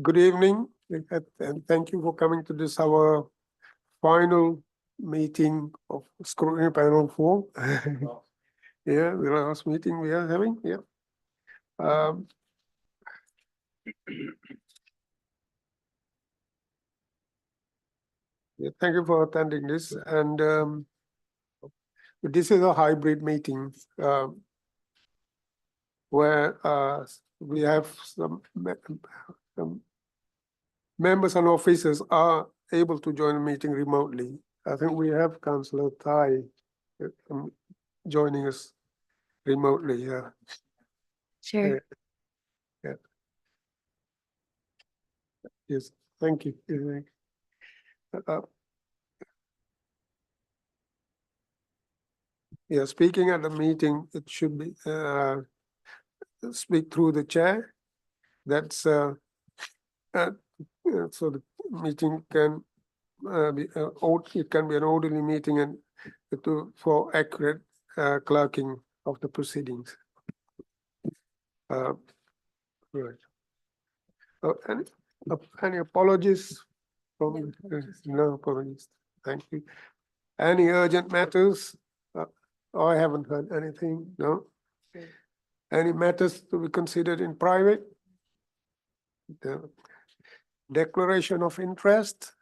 Good evening, and thank you for coming to this our final meeting of Scrutiny Panel 4. Yeah, the last meeting we are having. Yeah. Yeah, thank you for attending this, and this is a hybrid meeting where we have some members and officers are able to join the meeting remotely. I think we have Councillor Thai joining us remotely. Yeah. Sure. Yeah. Yes. Thank you. Yeah. Speaking at the meeting, it should be speak through the chair. That's so the meeting can be it can be an orderly meeting and for accurate clerking of the proceedings. Right. Any apologies from no apologies. Thank you. Any urgent matters? I haven't heard anything. No. Any matters to be considered in private? The declaration of interest.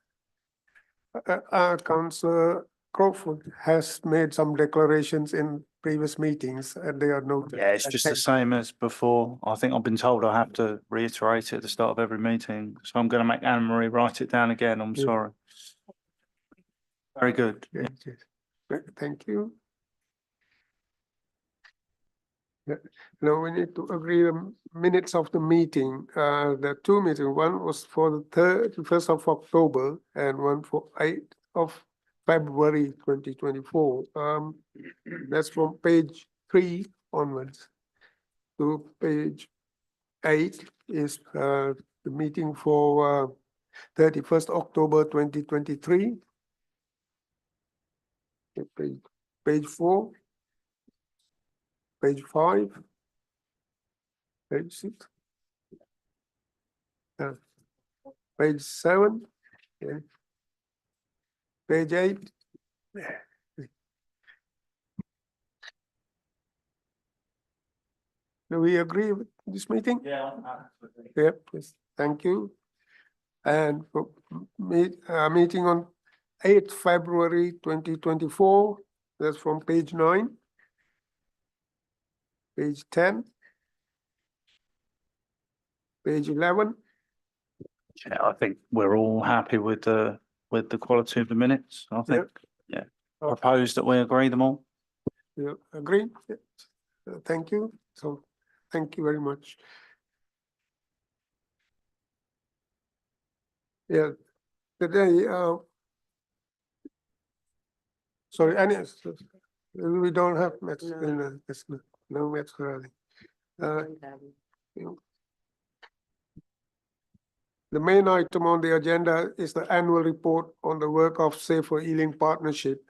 Councillor Crawford has made some declarations in previous meetings, and they are noted. Yeah, it's just the same as before. I think I've been told I have to reiterate it at the start of every meeting, so I'm going to make Anne-Marie write it down again. I'm sorry. Very good. Yes, yes. Thank you. Yeah. Now we need to agree the minutes of the meeting. The two meetings, one was for the 1st of October and one for 8th of February 2024. That's from page 3 onwards to page 8 is the meeting for 31st October 2023. Page 4. Page 5, page 6, page 7, yeah. Page 8. Do we agree with this meeting? Yeah. Yep. Yes. Thank you. And for meeting on 8th February 2024. That's from page 9. Page 10, page 11. Yeah, I think we're all happy with the quality of the minutes. I think, yeah. Propose that we agree them all. Yeah, agree. Yeah. Thank you. So, thank you very much. Yeah, today. Sorry, we don't have maths. No maths really. The main item on the agenda is the annual report on the work of Safer Healing Partnership,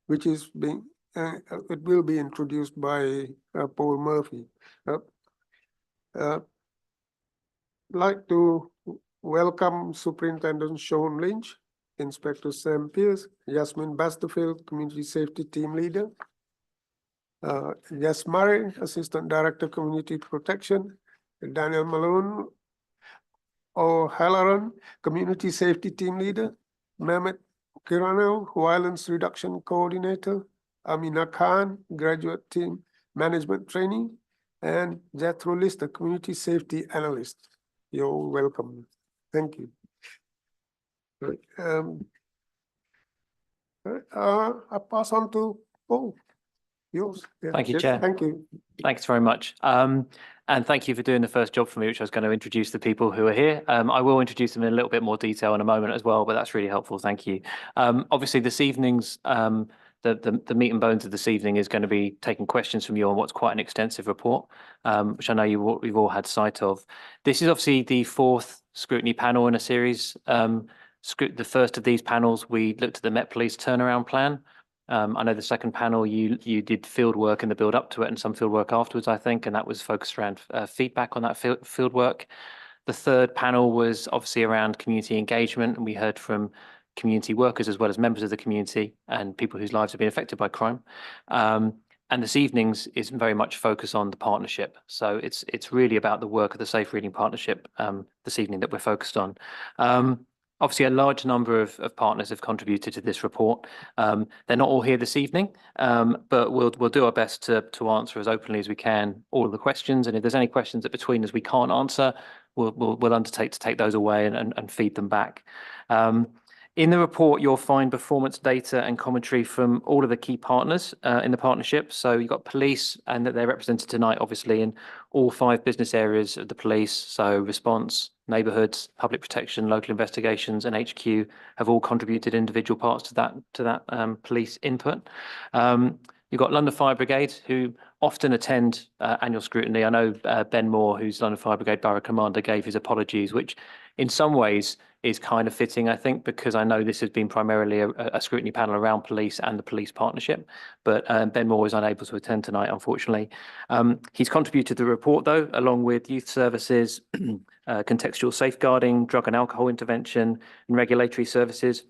which is being it will be introduced by Paul Murphy. Like to welcome Superintendent Sean Lynch, Inspector Sam Pierce, Yasmin Basterfield, Community Safety Team Leader, Yes Murray, Assistant Director, Community Protection, Daniel Malone O'Halloran, Community Safety Team Leader, Mehmet Kirano, Violence Reduction Coordinator, Amina Khan, Graduate Team Management Training, and Jethro Lister, Community Safety Analyst. You're welcome. Thank you. I pass on to Paul. Yours. Yeah. Thank you, Yes, Chair. thank you. Thanks very much. And thank you for doing the first job for me, which I was going to introduce the people who are here. I will introduce them in a little bit more detail in a moment as well, but that's really helpful. Thank you. Obviously, this evening's the meat and bones of this evening is going to be taking questions from you on what's quite an extensive report, which I know you've all had sight of. This is obviously the 4th scrutiny panel in a series. The first of these panels, we looked at the Met Police turnaround plan. I know the second panel, you did field work in the build up to it and some field work afterwards, I think, and that was focused around feedback on that field work. The third panel was obviously around community engagement, and we heard from community workers as well as members of the community and people whose lives have been affected by crime. And this evening's is very much focused on the partnership. So it's really about the work of the Safe Reading Partnership this evening that we're focused on. Obviously, a large number of partners have contributed to this report. They're not all here this evening, but we'll do our best to answer as openly as we can all of the questions. And if there's any questions that between us we can't answer, we'll undertake to take those away and feed them back. In the report, you'll find performance data and commentary from all of the key partners in the partnership. So you've got police, and that they're represented tonight, obviously, in all 5 business areas of the police. So response, neighbourhoods, public protection, local investigations, and HQ have all contributed individual parts to that police input. You've got London Fire Brigade, who often attend annual scrutiny. I know Ben Moore, who's London Fire Brigade Borough Commander, gave his apologies, which in some ways is kind of fitting, I think, because I know this has been primarily a scrutiny panel around police and the police partnership, but Ben Moore is unable to attend tonight, unfortunately. He's contributed to the report, though, along with youth services, contextual safeguarding, drug and alcohol intervention, and regulatory services,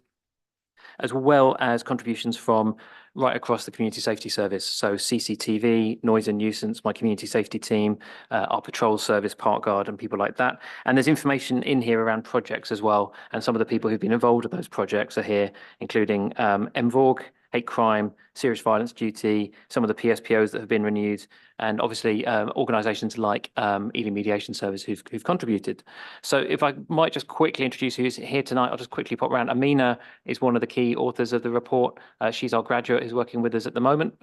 as well as contributions from right across the community safety service. So CCTV, noise and nuisance, my community safety team, our patrol service, Park Guard, and people like that. And there's information in here around projects as well. And some of the people who've been involved with those projects are here, including MVORG, hate crime, serious violence duty, some of the PSPOs that have been renewed, and obviously organisations like Ealing Mediation Service who've contributed. So if I might just quickly introduce who's here tonight, I'll just quickly pop around. Amina is one of the key authors of the report. She's our graduate who's working with us at the moment.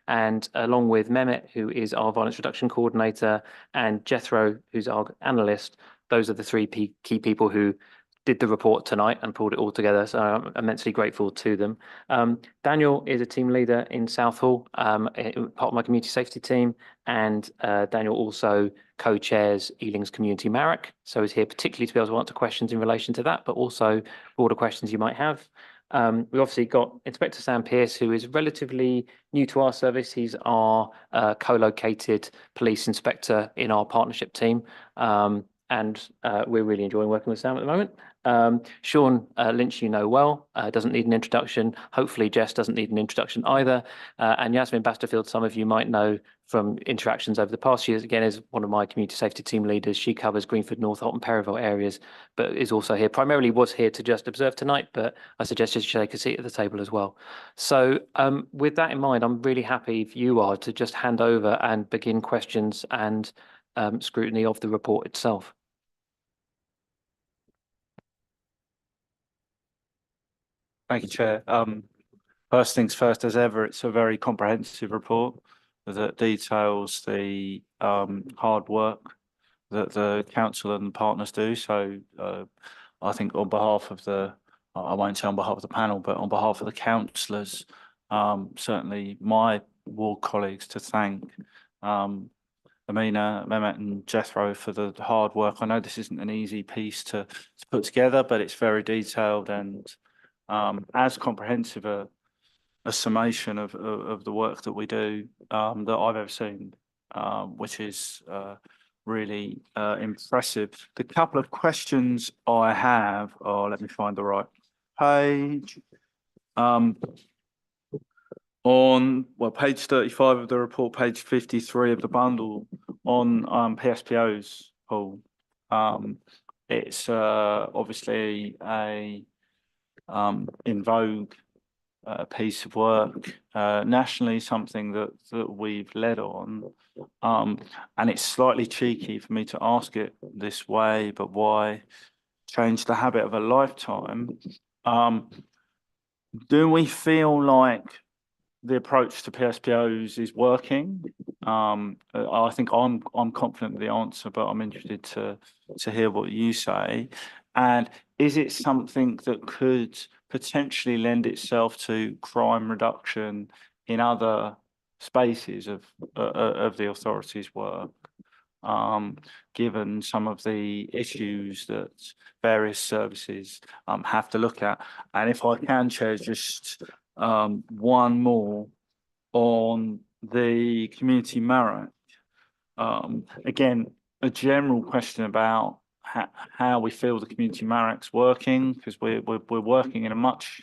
And along with Mehmet, who is our violence reduction coordinator, and Jethro, who's our analyst, those are the 3 key people who did the report tonight and pulled it all together. So I'm immensely grateful to them. Daniel is a team leader in Southall, part of my community safety team. And Daniel also co-chairs Ealing's Community Marek. So he's here particularly to be able to answer questions in relation to that, but also broader questions you might have. We obviously got Inspector Sam Pearce, who is relatively new to our service. He's our co-located police inspector in our partnership team. And we're really enjoying working with Sam at the moment. Sean Lynch, you know well, doesn't need an introduction. Hopefully Jess doesn't need an introduction either. And Yasmin Basterfield, some of you might know from interactions over the past years, again, is one of my community safety team leaders. She covers Greenford, North Holt and Perivale areas, but is also here, primarily was here to just observe tonight, but I suggested she take a seat at the table as well. So with that in mind, I'm really happy if you are to just hand over and begin questions and scrutiny of the report itself. Thank you, Chair. First things first, as ever, it's a very comprehensive report that details the hard work that the council and partners do. So I think on behalf of I won't say on behalf of the panel, but on behalf of the councillors, certainly my ward colleagues, to thank Amina, Mehmet and Jethro for the hard work. I know this isn't an easy piece to put together, but it's very detailed and as comprehensive a summation of the work that we do that I've ever seen, which is really impressive. The couple of questions I have, let me find the right page. On page 35 of the report, page 53 of the bundle, on PSPOs, Paul, it's obviously a in vogue piece of work nationally, something that we've led on, and it's slightly cheeky for me to ask it this way, but why change the habit of a lifetime? Do we feel like the approach to PSPOs is working? I think I'm confident of the answer, but I'm interested to hear what you say. And is it something that could potentially lend itself to crime reduction in other spaces of the authorities' work, given some of the issues that various services have to look at? And if I can, Chair, just one more on the community marriage. Again, a general question about how we feel the community marriage working, because we're working in a much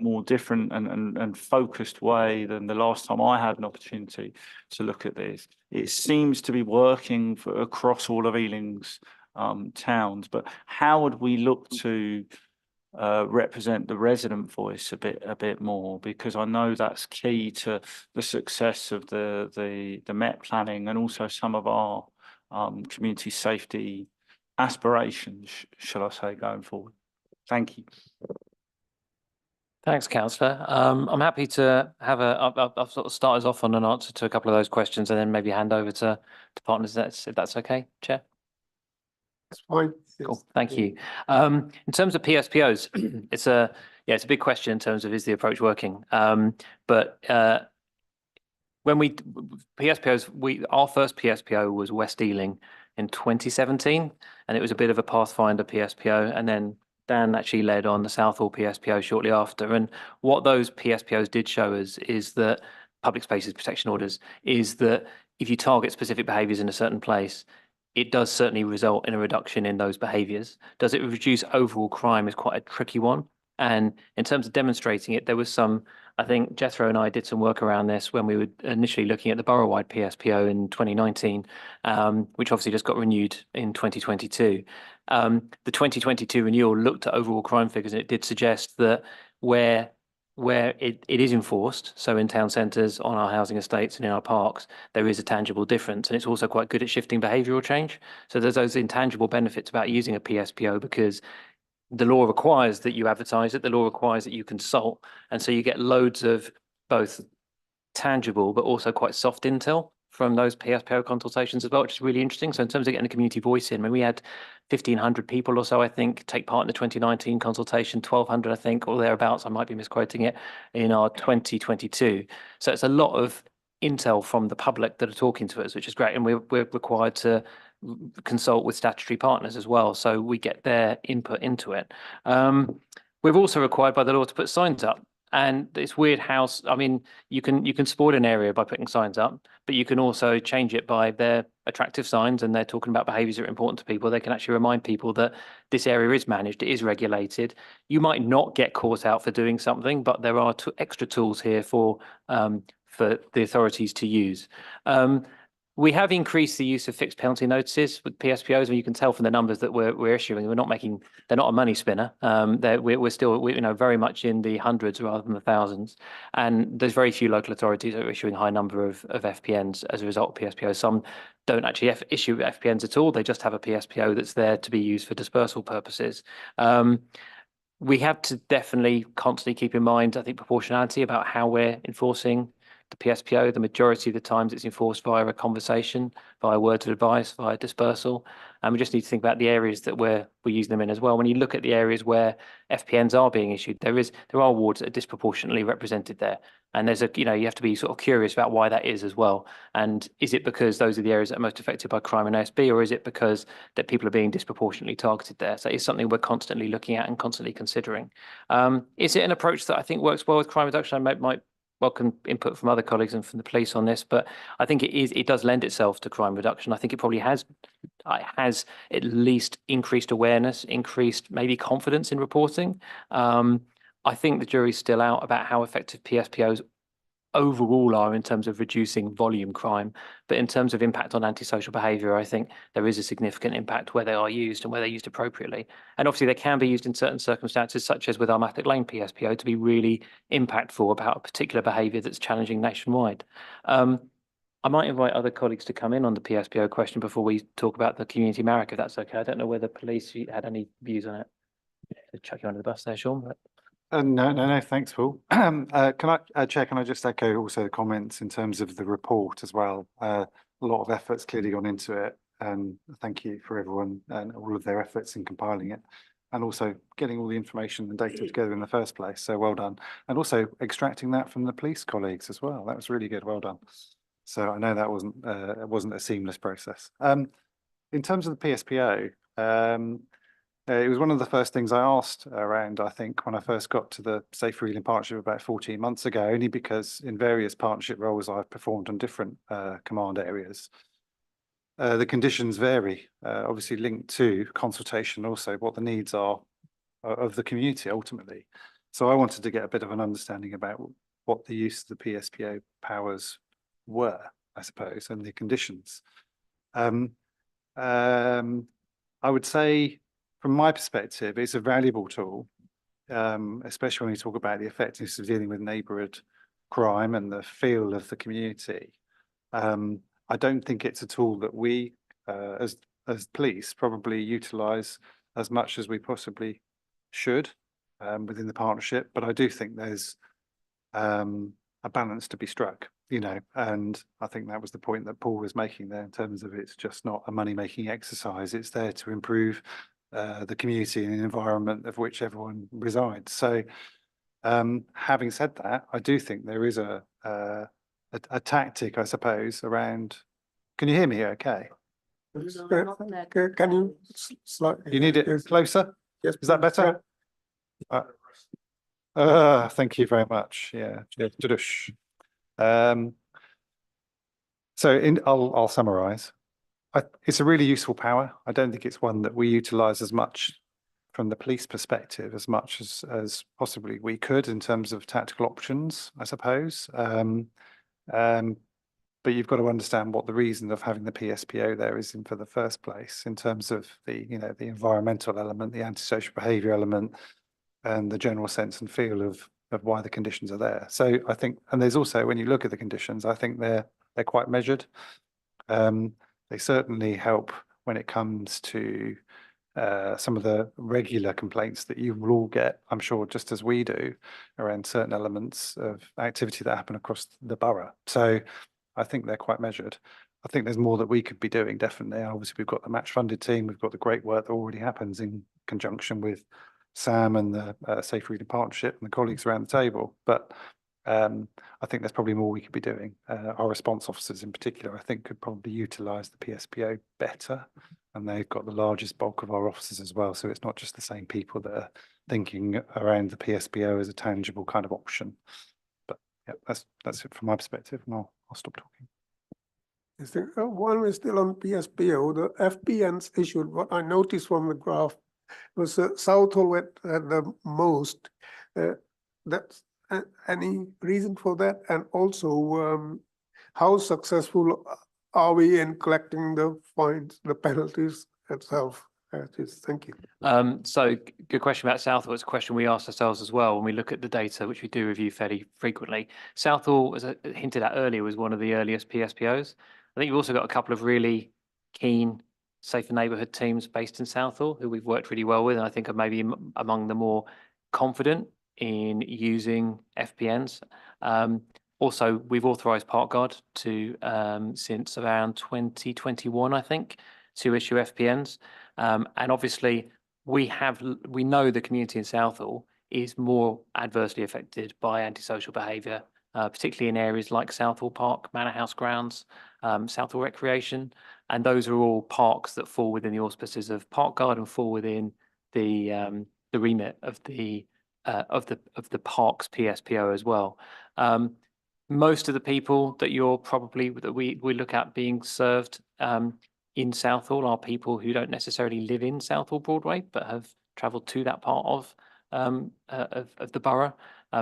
more different and focused way than the last time I had an opportunity to look at this. It seems to be working across all of Ealing's towns, but how would we look to represent the resident voice a bit more, because I know that's key to the success of the Met planning and also some of our community safety aspirations, shall I say, going forward. Thank you. Thanks, councillor. I'm happy to have I'll sort of start us off on an answer to a couple of those questions and then maybe hand over to partners. If that's okay, Chair. It's fine. Cool, Yes. thank you. In terms of PSPOs, it's a big question in terms of is the approach working? But when PSPOs, our first PSPO was West Ealing in 2017, and it was a bit of a pathfinder PSPO, and then Dan actually led on the Southall PSPO shortly after. And what those PSPOs did show us is that public spaces protection orders is that if you target specific behaviours in a certain place, it does certainly result in a reduction in those behaviours. Does it reduce overall crime is quite a tricky one. And in terms of demonstrating it, there was some, I think Jethro and I did some work around this when we were initially looking at the borough-wide PSPO in 2019, which obviously just got renewed in 2022. The 2022 renewal looked at overall crime figures, and it did suggest that where it is enforced, so in town centres, on our housing estates and in our parks, there is a tangible difference. And it's also quite good at shifting behavioural change. So there's those intangible benefits about using a PSPO, because the law requires that you advertise it, the law requires that you consult. And so you get loads of both tangible but also quite soft intel from those PSPO consultations as well, which is really interesting. So in terms of getting the community voice in, when we had 1,500 people or so, I think, take part in the 2019 consultation, 1,200, I think, or thereabouts, I might be misquoting it, in our 2022. So it's a lot of intel from the public that are talking to us, which is great. And we're required to consult with statutory partners as well, so we get their input into it. We're also required by the law to put signs up. And it's weird how, I mean, you can support an area by putting signs up, but you can also change it by their attractive signs, and they're talking about behaviours that are important to people. They can actually remind people that this area is managed, it is regulated. You might not get caught out for doing something, but there are extra tools here for the authorities to use. We have increased the use of fixed penalty notices with PSPOs, and you can tell from the numbers that we're issuing. They're not a money spinner. We're still very much in the hundreds rather than the thousands. And there's very few local authorities that are issuing a high number of FPNs as a result of PSPOs. Some don't actually issue FPNs at all. They just have a PSPO that's there to be used for dispersal purposes. We have to definitely constantly keep in mind, I think, proportionality about how we're enforcing the PSPO. The majority of the times it's enforced via a conversation, via words of advice, via dispersal. And we just need to think about the areas that we're using them in as well. When you look at the areas where FPNs are being issued, there are wards that are disproportionately represented there. And there's you have to be sort of curious about why that is as well. And is it because those are the areas that are most affected by crime and ASB, or is it because that people are being disproportionately targeted there? So it's something we're constantly looking at and constantly considering. Is it an approach that I think works well with crime reduction? I might welcome input from other colleagues and from the police on this, but I think it does lend itself to crime reduction. I think it probably has at least increased awareness, increased maybe confidence in reporting. I think the jury's still out about how effective PSPOs overall are in terms of reducing volume crime, but in terms of impact on antisocial behaviour, I think there is a significant impact where they are used and where they're used appropriately. And obviously they can be used in certain circumstances, such as with our Mathick Lane PSPO, to be really impactful about a particular behaviour that's challenging nationwide. I might invite other colleagues to come in on the PSPO question before we talk about the community marriage, if that's okay. I don't know whether police had any views on it. To chuck you under the bus there, Sean. But... No, thanks, Paul. Can I just echo also the comments in terms of the report as well? A lot of effort's clearly gone into it, and thank you for everyone and all of their efforts in compiling it, and also getting all the information and data together in the first place. So well done, and also extracting that from the police colleagues as well. That was really good. Well done. So I know that wasn't a seamless process. In terms of the PSPO. It was one of the first things I asked around, I think, when I first got to the Safe Reading Partnership about 14 months ago, only because in various partnership roles I've performed on different command areas. The conditions vary, obviously linked to consultation, also what the needs are of the community ultimately. So I wanted to get a bit of an understanding about what the use of the PSPO powers were, I suppose, and the conditions. I would say, from my perspective, it's a valuable tool, especially when we talk about the effectiveness of dealing with neighbourhood crime and the feel of the community. I don't think it's a tool that we, as police, probably utilise as much as we possibly should within the partnership. But I do think there's a balance to be struck, you know, and I think that was the point that Paul was making there in terms of it's just not a money-making exercise. It's there to improve the community and the environment of which everyone resides. So having said that, I do think there is a tactic, I suppose, around. Can you hear me okay? Can you slightly? You need it closer? Yes. Is that better? Thank you very much. Yeah. So I'll summarize. It's a really useful power. I don't think it's one that we utilize as much from the police perspective as much as possibly we could in terms of tactical options, I suppose. But you've got to understand what the reason of having the PSPO there is in for the first place in terms of the, you know, the environmental element, the antisocial behaviour element, and the general sense and feel of why the conditions are there. So I think, and there's also, when you look at the conditions, I think they're quite measured. They certainly help when it comes to some of the regular complaints that you will all get, I'm sure, just as we do, around certain elements of activity that happen across the borough. So I think they're quite measured. I think there's more that we could be doing, definitely. Obviously, we've got the match funded team. We've got the great work that already happens in conjunction with Sam and the Safe Reading Partnership and the colleagues around the table. But I think there's probably more we could be doing. Our response officers in particular, I think, could probably utilise the PSPO better. And they've got the largest bulk of our officers as well. So it's not just the same people that are thinking around the PSPO as a tangible kind of option. But yeah, that's it from my perspective. And I'll stop talking. I think while we're still on PSPO, the FPNs issued, what I noticed from the graph was Southall had the most. That's any reason for that? And also, how successful are we in collecting the fines, the penalties itself? Thank you. So good question about Southall. It's a question we asked ourselves as well when we look at the data, which we do review fairly frequently. Southall, as I hinted at earlier, was one of the earliest PSPOs. I think you've also got a couple of really keen safer neighbourhood teams based in Southall who we've worked really well with, and I think are maybe among the more confident in using FPNs. Also, we've authorised Parkguard to, since around 2021, I think, to issue FPNs. And obviously, we know the community in Southall is more adversely affected by antisocial behaviour, particularly in areas like Southall Park, Manor House grounds, Southall Recreation, and those are all parks that fall within the auspices of Parkguard and fall within the remit of the parks PSPO as well. Most of the people that we look at being served in Southall are people who don't necessarily live in Southall Broadway, but have travelled to that part of the borough.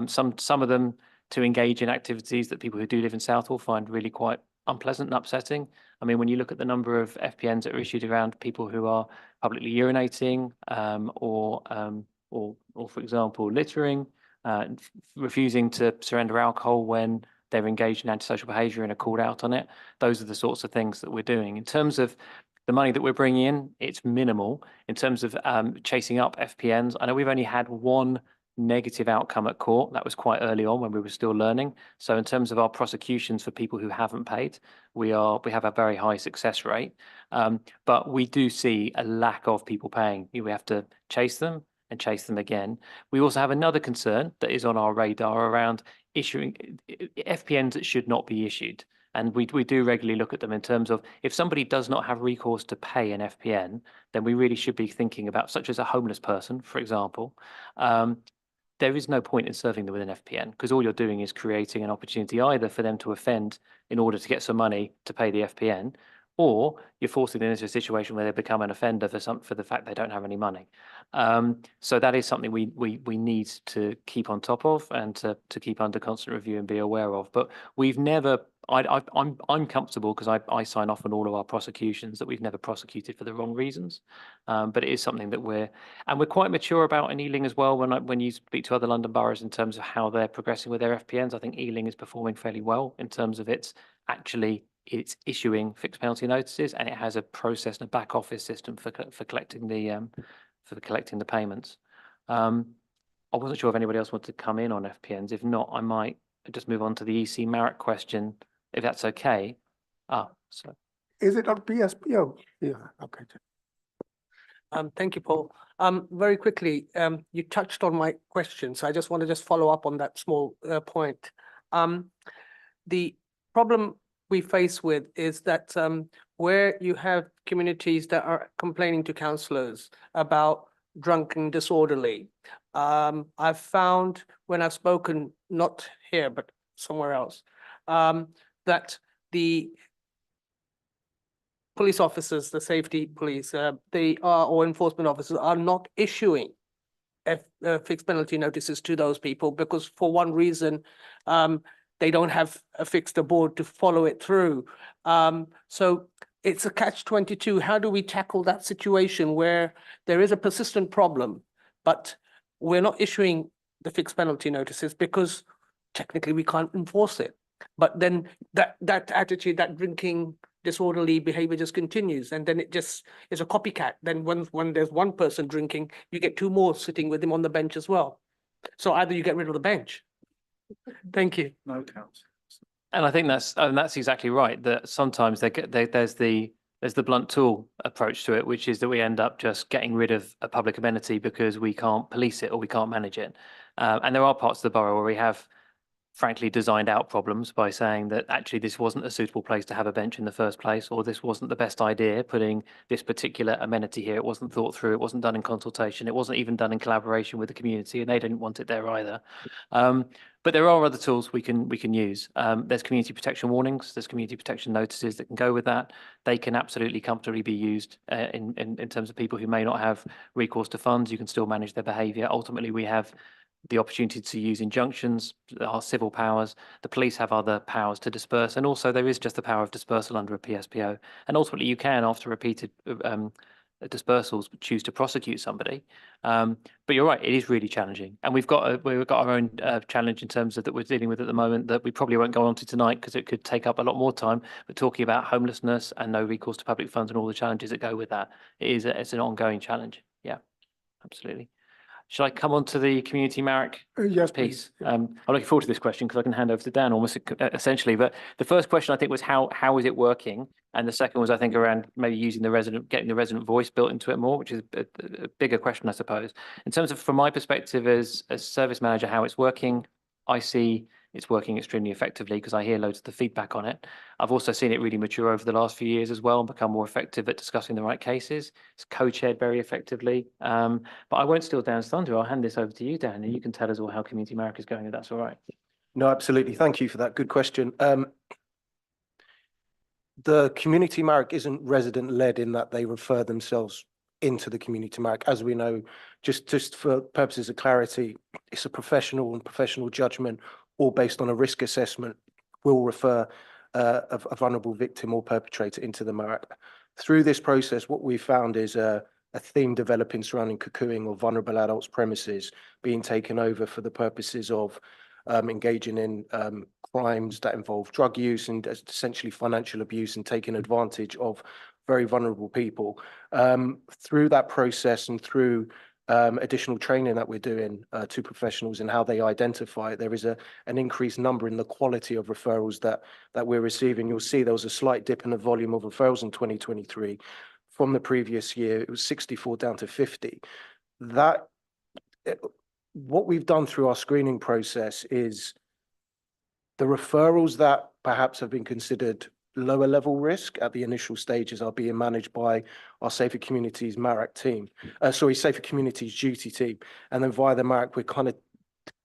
Some of them to engage in activities that people who do live in Southall find really quite unpleasant and upsetting. I mean, when you look at the number of FPNs that are issued around people who are publicly urinating, or for example, littering, refusing to surrender alcohol when they're engaged in antisocial behaviour and are called out on it. Those are the sorts of things that we're doing. In terms of the money that we're bringing in, it's minimal. In terms of chasing up FPNs, I know we've only had one negative outcome at court. That was quite early on when we were still learning. So in terms of our prosecutions for people who haven't paid, we have a very high success rate. But we do see a lack of people paying. We have to chase them and chase them again. We also have another concern that is on our radar around issuing FPNs that should not be issued. And we do regularly look at them in terms of if somebody does not have recourse to pay an FPN, then we really should be thinking about, such as a homeless person, for example, there is no point in serving them with an FPN because all you're doing is creating an opportunity either for them to offend in order to get some money to pay the FPN, or you're forcing them into a situation where they become an offender for the fact they don't have any money. So that is something we need to keep on top of and to keep under constant review and be aware of. But we've never. I'm comfortable because I sign off on all of our prosecutions that we've never prosecuted for the wrong reasons. But it is something that we're quite mature about in Ealing as well. When you speak to other London boroughs in terms of how they're progressing with their FPNs, I think Ealing is performing fairly well in terms of it's issuing fixed penalty notices, and it has a process and a back office system for collecting the payments. I wasn't sure if anybody else wanted to come in on FPNs. If not, I might just move on to the EC Marek question, if that's okay. So Is it on PSPO? Yeah, okay. Thank you, Paul. Very quickly, you touched on my question, so I just want to follow up on that small point. The problem we face with is that where you have communities that are complaining to councillors about drunk and disorderly, I've found when I've spoken, not here, but somewhere else, that the police officers, the safety police, or enforcement officers are not issuing fixed penalty notices to those people because for one reason, they don't have a fixed board to follow it through. So it's a catch-22. How do we tackle that situation where there is a persistent problem, but we're not issuing the fixed penalty notices because technically we can't enforce it? But then that attitude, that drinking disorderly behavior just continues, and then it just is a copycat. Then when there's one person drinking, you get two more sitting with him on the bench as well. So either you get rid of the bench. Thank you. No counts. And I think that's exactly right. That sometimes there's the blunt tool approach to it, which is that we end up just getting rid of a public amenity because we can't police it or we can't manage it. And there are parts of the borough where we have frankly designed out problems by saying that actually this wasn't a suitable place to have a bench in the first place, or this wasn't the best idea putting this particular amenity here. It wasn't thought through, it wasn't done in consultation, it wasn't even done in collaboration with the community, and they didn't want it there either. But there are other tools we can use. There's community protection warnings, there's community protection notices that can go with that. They can absolutely comfortably be used in terms of people who may not have recourse to funds. You can still manage their behaviour. Ultimately, we have the opportunity to use injunctions, our civil powers. The police have other powers to disperse, and also there is just the power of dispersal under a PSPO. And ultimately, you can, after repeated dispersals, choose to prosecute somebody. But you're right; it is really challenging, and we've got our own challenge in terms of that we're dealing with at the moment that we probably won't go on to tonight because it could take up a lot more time. But talking about homelessness and no recourse to public funds and all the challenges that go with that, it's an ongoing challenge. Yeah, absolutely. Shall I come on to the community Marek Yes, piece? please. I'm looking forward to this question because I can hand over to Dan almost essentially. But the first question I think was how is it working? And the second was I think around maybe using getting the resident voice built into it more, which is a bigger question, I suppose. In terms of, from my perspective as service manager, how it's working, I see it's working extremely effectively because I hear loads of the feedback on it. I've also seen it really mature over the last few years as well and become more effective at discussing the right cases. It's co-chaired very effectively. But I won't steal Dan's thunder. I'll hand this over to you, Dan, and you can tell us all how Community Marek is going, if that's all right. No, absolutely. Thank you for that. Good question. The Community Marek isn't resident-led in that they refer themselves into the Community Marek. As we know, just for purposes of clarity, it's a professional judgment, all based on a risk assessment, will refer a vulnerable victim or perpetrator into the Marek. Through this process, what we found is a theme developing surrounding cuckooing or vulnerable adults premises being taken over for the purposes of engaging in crimes that involve drug use and essentially financial abuse and taking advantage of very vulnerable people. Through that process and through additional training that we're doing to professionals and how they identify it, there is an increased number in the quality of referrals that we're receiving. You'll see there was a slight dip in the volume of referrals in 2023. From the previous year, it was 64 down to 50. What we've done through our screening process is the referrals that perhaps have been considered lower level risk at the initial stages are being managed by our Safer Communities MARAC team, Safer Communities duty team. And then via the MARAC, we're kind of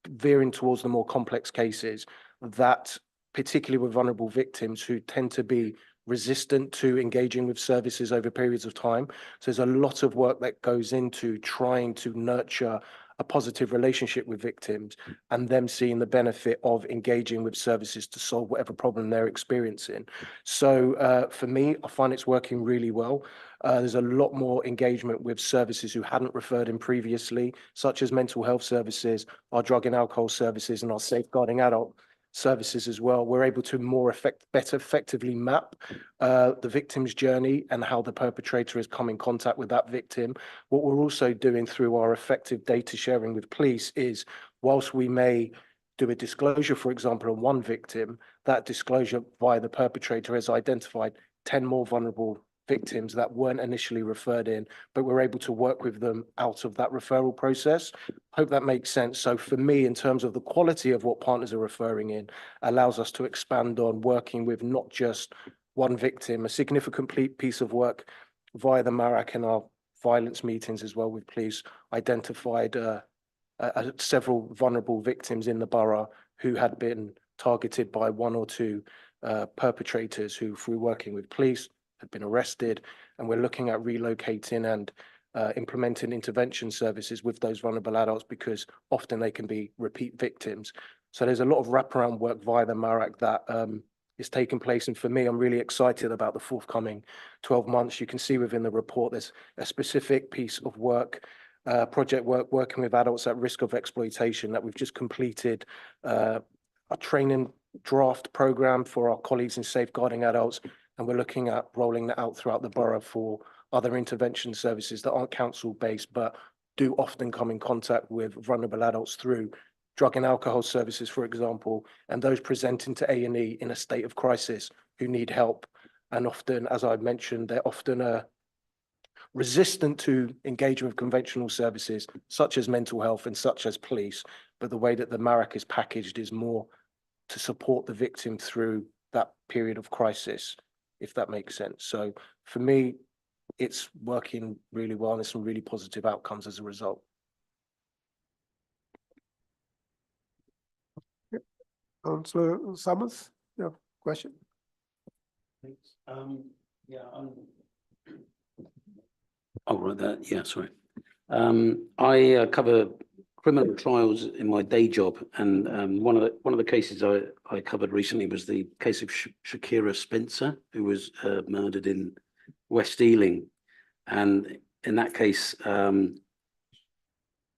veering towards the more complex cases that, particularly with vulnerable victims who tend to be resistant to engaging with services over periods of time. So there's a lot of work that goes into trying to nurture a positive relationship with victims and them seeing the benefit of engaging with services to solve whatever problem they're experiencing. So for me, I find it's working really well. There's a lot more engagement with services who hadn't referred in previously, such as mental health services, our drug and alcohol services, and our safeguarding adult services as well. We're able to better effectively map the victim's journey and how the perpetrator has come in contact with that victim. What we're also doing through our effective data sharing with police is, whilst we may do a disclosure, for example, on one victim, that disclosure via the perpetrator has identified 10 more vulnerable victims that weren't initially referred in, but we're able to work with them out of that referral process. Hope that makes sense. So for me, in terms of the quality of what partners are referring in, allows us to expand on working with not just one victim. A significant piece of work via the MARAC and our violence meetings as well with police identified several vulnerable victims in the borough who had been targeted by one or two perpetrators who, through working with police, had been arrested, and we're looking at relocating and implementing intervention services with those vulnerable adults because often they can be repeat victims. So there's a lot of wraparound work via the MARAC that is taking place, and for me, I'm really excited about the forthcoming 12 months. You can see within the report there's a specific piece of work, project work, working with adults at risk of exploitation that we've just completed a training draft program for our colleagues in safeguarding adults. And we're looking at rolling that out throughout the borough for other intervention services that aren't council-based, but do often come in contact with vulnerable adults through drug and alcohol services, for example, and those presenting to A&E in a state of crisis who need help. And often, as I mentioned, they're often resistant to engaging with conventional services, such as mental health and such as police. But the way that the MARAC is packaged is more to support the victim through that period of crisis, if that makes sense. So for me, it's working really well and there's some really positive outcomes as a result. Councillor Summers, yeah, question? Thanks. Yeah, oh, right there. Yeah, sorry. I cover criminal trials in my day job, and one of the cases I covered recently was the case of Shakira Spencer, who was murdered in West Ealing, and in that case,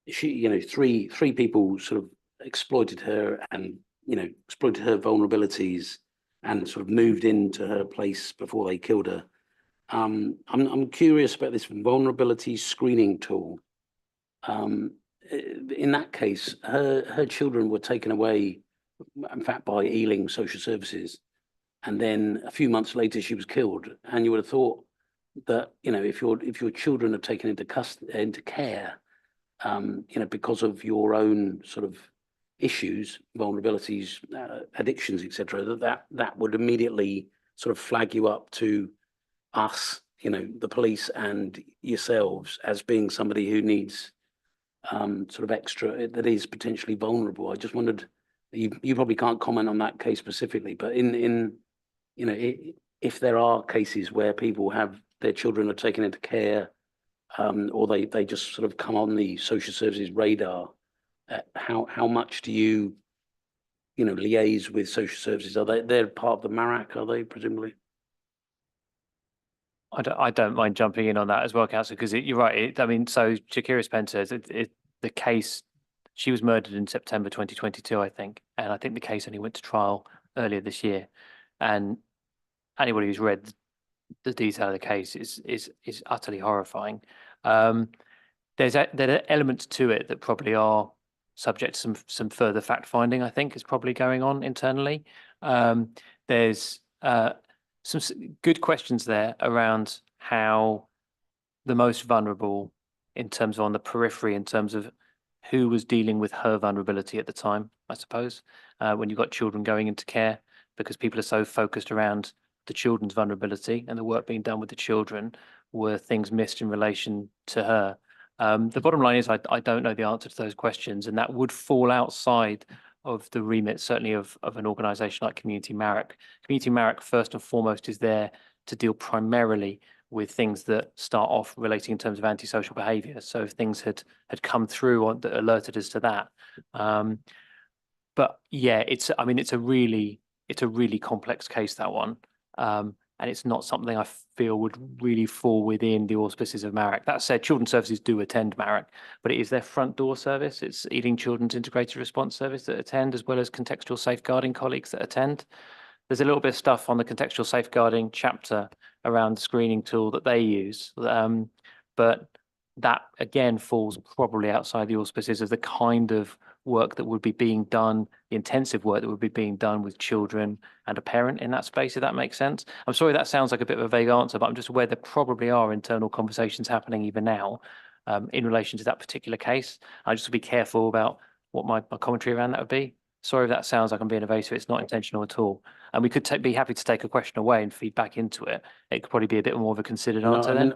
she, three people sort of exploited her and exploited her vulnerabilities and sort of moved into her place before they killed her. I'm curious about this vulnerability screening tool. In that case, her children were taken away, in fact, by Ealing Social Services, and then a few months later she was killed. And you would have thought that if your children are taken into care, because of your own sort of issues, vulnerabilities, addictions, etc., that would immediately sort of flag you up to us, the police and yourselves, as being somebody who needs sort of extra, that is potentially vulnerable. I just wondered, you probably can't comment on that case specifically, but if there are cases where people have their children are taken into care, or they just sort of come on the social services radar, how much do you liaise with social services? They're part of the MARAC, are they, presumably? I don't mind jumping in on that as well, Councillor, because you're right. So Shakira Spencer, the case, she was murdered in September 2022, I think, and I think the case only went to trial earlier this year. And anybody who's read the detail of the case is utterly horrifying. There are elements to it that probably are subject to some further fact finding, I think, is probably going on internally. There's some good questions there around how the most vulnerable, in terms of on the periphery, in terms of who was dealing with her vulnerability at the time, I suppose, when you've got children going into care, because people are so focused around the children's vulnerability and the work being done with the children, were things missed in relation to her? The bottom line is I don't know the answer to those questions, and that would fall outside of the remit, certainly of an organisation like Community Marek. Community Marek, first and foremost, is there to deal primarily with things that start off relating in terms of antisocial behaviour. So if things had come through on that alerted us to that. But yeah, it's a really complex case, that one. And it's not something I feel would really fall within the auspices of Marek. That said, Children's Services do attend Marek, but it is their front door service. It's Ealing Children's Integrated Response Service that attend, as well as contextual safeguarding colleagues that attend. There's a little bit of stuff on the contextual safeguarding chapter around the screening tool that they use. But that again falls probably outside the auspices of the kind of work that would be being done, the intensive work that would be being done with children and a parent in that space, if that makes sense. I'm sorry that sounds like a bit of a vague answer, but I'm just aware there probably are internal conversations happening even now in relation to that particular case. I just would be careful about what my commentary around that would be. Sorry if that sounds like I'm being evasive. It's not intentional at all. And we could be happy to take a question away and feed back into it. It could probably be a bit more of a considered answer then.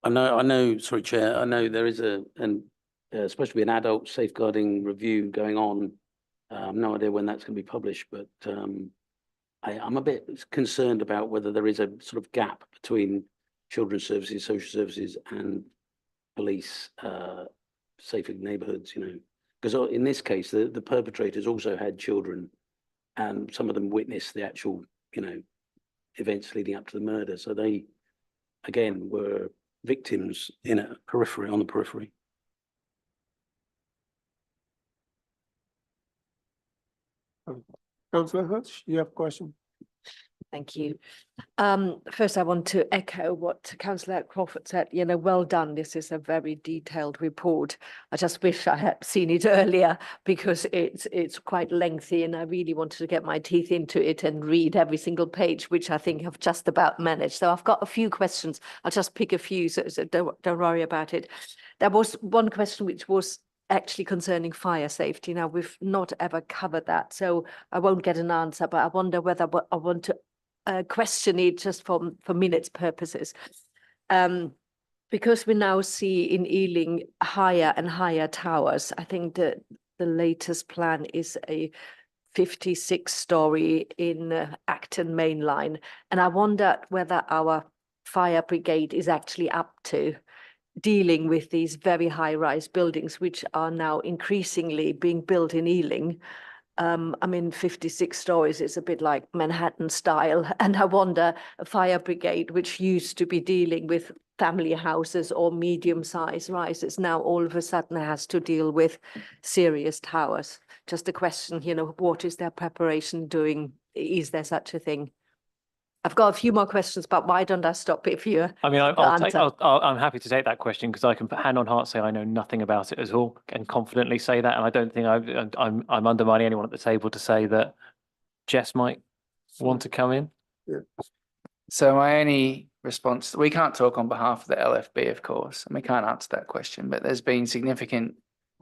I know, sorry, Chair, I know there is supposed to be an adult safeguarding review going on. No idea when that's going to be published, but I'm a bit concerned about whether there is a sort of gap between children's services, social services, and police, safer neighbourhoods, because in this case, the perpetrators also had children, and some of them witnessed the actual, events leading up to the murder. So they, again, were victims on the periphery. Councillor Hirsch, you have a question? Thank you. First, I want to echo what Councillor Crawford said. Well done. This is a very detailed report. I just wish I had seen it earlier because it's quite lengthy, and I really wanted to get my teeth into it and read every single page, which I think I've just about managed. So I've got a few questions. I'll just pick a few, so don't worry about it. There was one question which was actually concerning fire safety. Now, we've not ever covered that, so I won't get an answer, but I wonder whether I want to question it just for minutes purposes. Because we now see in Ealing higher and higher towers. I think the latest plan is a 56-story in Acton Main Line. And I wonder whether our fire brigade is actually up to dealing with these very high-rise buildings, which are now increasingly being built in Ealing. 56 stories is a bit like Manhattan style. And I wonder, a fire brigade, which used to be dealing with family houses or medium-sized rises, now all of a sudden has to deal with serious towers. Just a question, what is their preparation doing? Is there such a thing? I've got a few more questions, but why don't I stop if you? I'm happy to take that question because I can put hand on heart say I know nothing about it at all and confidently say that. And I don't think I'm undermining anyone at the table to say that Jess might want to come in. Yeah. So my only response, we can't talk on behalf of the LFB, of course, and we can't answer that question, but there's been significant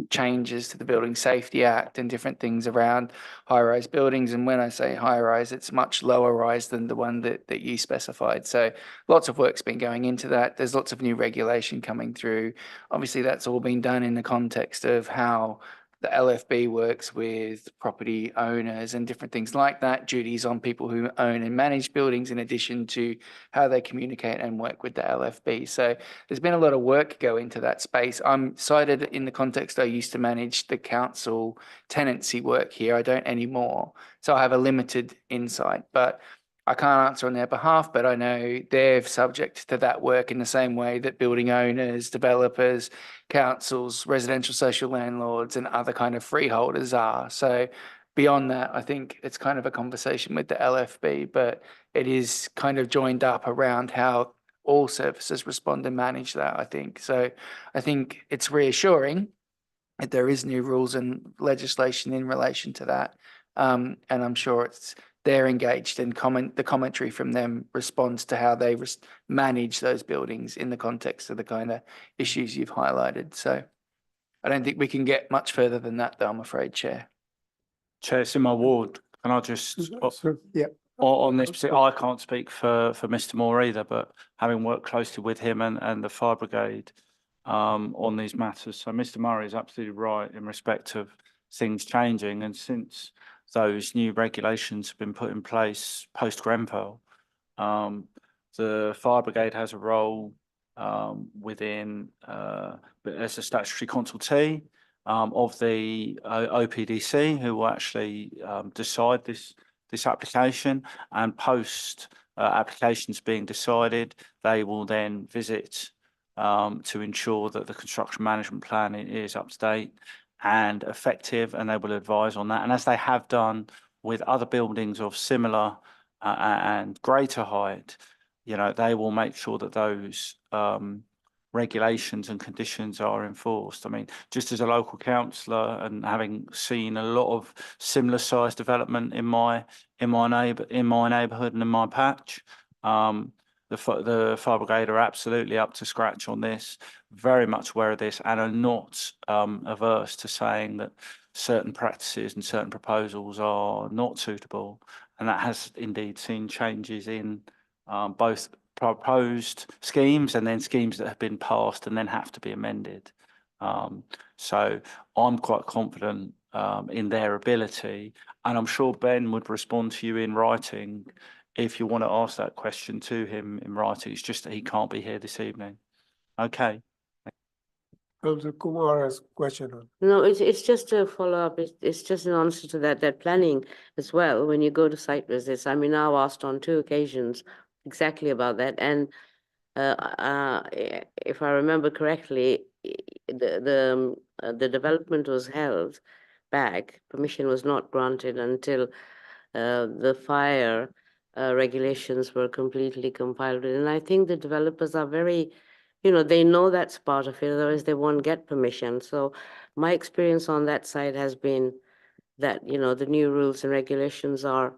changes to the Building Safety Act and different things around high-rise buildings. And when I say high-rise, it's much lower rise than the one that you specified. So lots of work's been going into that. There's lots of new regulation coming through. Obviously, that's all been done in the context of how the LFB works with property owners and different things like that, duties on people who own and manage buildings, in addition to how they communicate and work with the LFB. So there's been a lot of work go into that space. I'm cited in the context I used to manage the council tenancy work here. I don't anymore. So I have a limited insight, but I can't answer on their behalf, but I know they're subject to that work in the same way that building owners, developers, councils, residential social landlords, and other kind of freeholders are. So beyond that, I think it's kind of a conversation with the LFB, but it is kind of joined up around how all services respond and manage that, I think. So I think it's reassuring that there is new rules and legislation in relation to that. And I'm sure they're engaged, and the commentary from them responds to how they manage those buildings in the context of the kind of issues you've highlighted. So I don't think we can get much further than that, though, I'm afraid, Chair. Chair, it's in my ward. Can I just, So, yeah. on this, I can't speak for Mr. Moore either, but having worked closely with him and the fire brigade on these matters. So Mr. Murray is absolutely right in respect of things changing. And since those new regulations have been put in place post Grenfell, the fire brigade has a role within, as a statutory consultee of the OPDC, who will actually decide this application, and post applications being decided, they will then visit to ensure that the construction management plan is up to date and effective, and they will advise on that. And as they have done with other buildings of similar and greater height, you know, they will make sure that those regulations and conditions are enforced. I mean, just as a local councillor and having seen a lot of similar sized development in my neighbourhood and in my patch, the fire brigade are absolutely up to scratch on this, very much aware of this, and are not averse to saying that certain practices and certain proposals are not suitable. And that has indeed seen changes in both proposed schemes and then schemes that have been passed and then have to be amended. So I'm quite confident in their ability, and I'm sure Ben would respond to you in writing if you want to ask that question to him in writing. It's just that he can't be here this evening. Okay. Councillor Kumar has a question on. No, it's just a follow-up. It's just an answer to that planning as well. When you go to site visits, I mean, I've asked on 2 occasions exactly about that. And if I remember correctly, the development was held back. Permission was not granted until the fire regulations were completely compiled. And I think the developers are very, they know that's part of it, otherwise they won't get permission. So my experience on that side has been that, the new rules and regulations are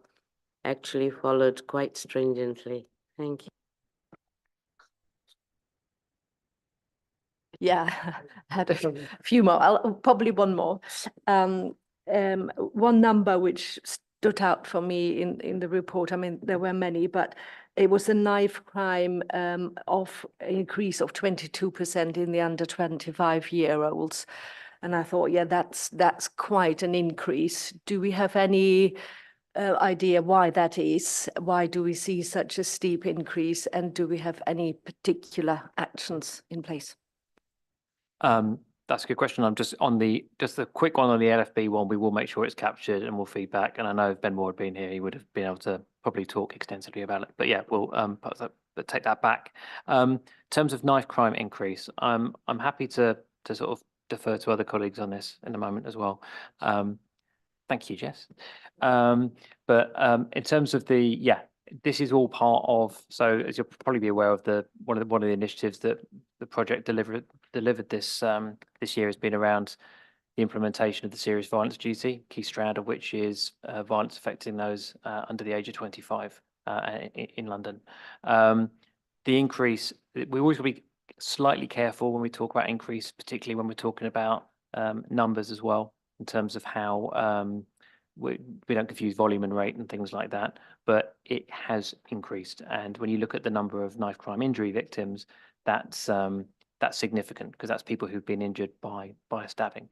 actually followed quite stringently. Thank you. Yeah, I had a few more. Probably one more. One number which stood out for me in the report, I mean, there were many, but it was a knife crime of increase of 22% in the under 25-year-olds. And I thought, yeah, that's quite an increase. Do we have any idea why that is? Why do we see such a steep increase? And do we have any particular actions in place? That's a good question. I'm just on just a quick one on the LFB one. We will make sure it's captured and we'll feedback. And I know if Ben Moore had been here, he would have been able to probably talk extensively about it. But yeah, we'll take that back. In terms of knife crime increase, I'm happy to sort of defer to other colleagues on this in a moment as well. Thank you, Jess. But in terms of this is all part of, so as you'll probably be aware of, one of the initiatives that the project delivered this year has been around the implementation of the serious violence duty, key strand of which is violence affecting those under the age of 25 in London. The increase, we always will be slightly careful when we talk about increase, particularly when we're talking about numbers as well, in terms of how we don't confuse volume and rate and things like that, but it has increased. And when you look at the number of knife crime injury victims, that's significant, because that's people who've been injured by a stabbing.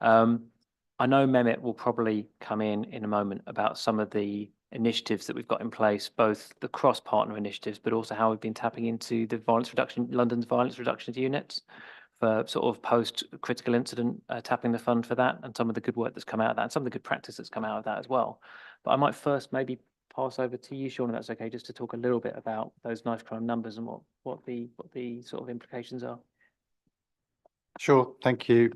I know Mehmet will probably come in a moment about some of the initiatives that we've got in place, both the cross-partner initiatives, but also how we've been tapping into the London's violence reduction units for sort of post-critical incident, tapping the fund for that, and some of the good work that's come out of that, and some of the good practice that's come out of that as well. But I might first maybe pass over to you, Sean, if that's okay, just to talk a little bit about those knife crime numbers and what the sort of implications are. Sure, thank you.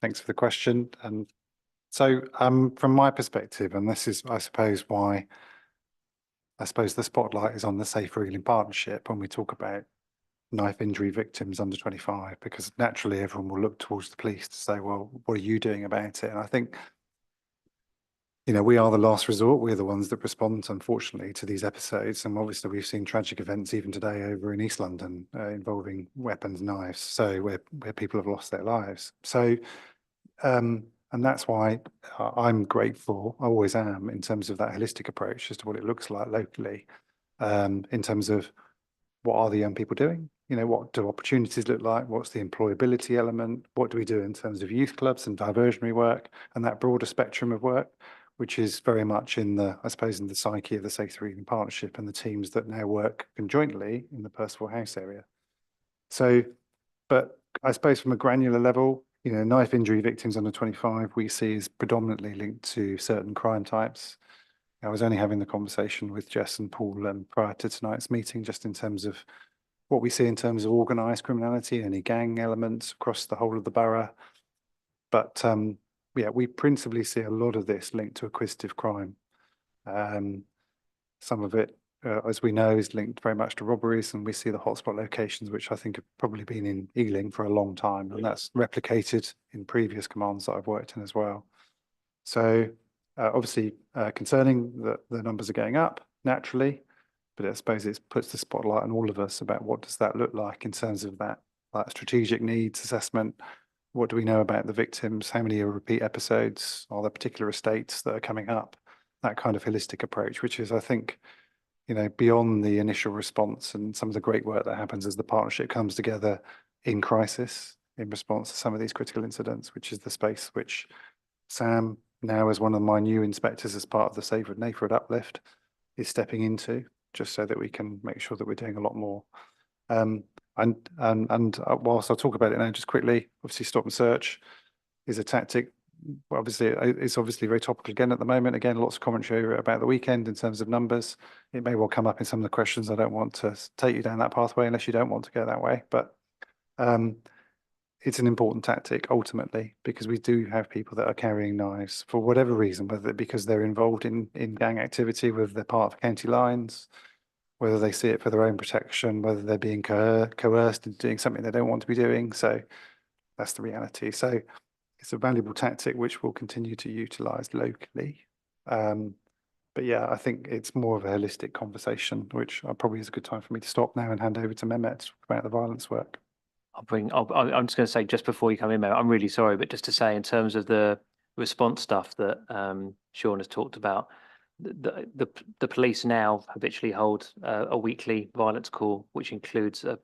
Thanks for the question. So from my perspective, and this is, I suppose, why the spotlight is on the Safer Healing Partnership when we talk about knife injury victims under 25, because naturally everyone will look towards the police to say, well, what are you doing about it? And I think, we are the last resort. We're the ones that respond, unfortunately, to these episodes. And obviously we've seen tragic events even today over in East London involving weapons, knives, so where people have lost their lives. So And that's why I'm grateful, I always am, in terms of that holistic approach as to what it looks like locally, in terms of what are the young people doing? You know, what do opportunities look like? What's the employability element? What do we do in terms of youth clubs and diversionary work and that broader spectrum of work, which is very much in the, I suppose, in the psyche of the Safe to Reading Partnership and the teams that now work conjointly in the Percival House area. So, but I suppose from a granular level, you know, knife injury victims under 25 we see is predominantly linked to certain crime types. I was only having the conversation with Jess and Paul prior to tonight's meeting, just in terms of what we see in terms of organised criminality, any gang elements across the whole of the borough. But yeah, we principally see a lot of this linked to acquisitive crime. Some of it, as we know, is linked very much to robberies, and we see the hotspot locations, which I think have probably been in Ealing for a long time, and that's replicated in previous commands that I've worked in as well. So obviously concerning that the numbers are going up naturally, but I suppose it puts the spotlight on all of us about what does that look like in terms of that strategic needs assessment. What do we know about the victims? How many are repeat episodes? Are there particular estates that are coming up? That kind of holistic approach, which is, I think, you know, beyond the initial response and some of the great work that happens as the partnership comes together in crisis in response to some of these critical incidents, which is the space which Sam, now as one of my new inspectors as part of the Safewood Neighbourhood Uplift, is stepping into, just so that we can make sure that we're doing a lot more. And whilst I'll talk about it now, just quickly, obviously stop and search is a tactic. Obviously, it's obviously very topical again at the moment. Again, lots of commentary about the weekend in terms of numbers. It may well come up in some of the questions. I don't want to take you down that pathway unless you don't want to go that way. But it's an important tactic ultimately, because we do have people that are carrying knives for whatever reason, whether because they're involved in gang activity, whether they're part of county lines, whether they see it for their own protection, whether they're being coerced into doing something they don't want to be doing. So that's the reality. So it's a valuable tactic which we'll continue to utilise locally. But yeah, I think it's more of a holistic conversation, which probably is a good time for me to stop now and hand over to Mehmet to talk about the violence work. I'm just going to say, just before you come in, Mehmet, I'm really sorry, but just to say, in terms of the response stuff that Sean has talked about, the police now habitually hold a weekly violence call, which includes a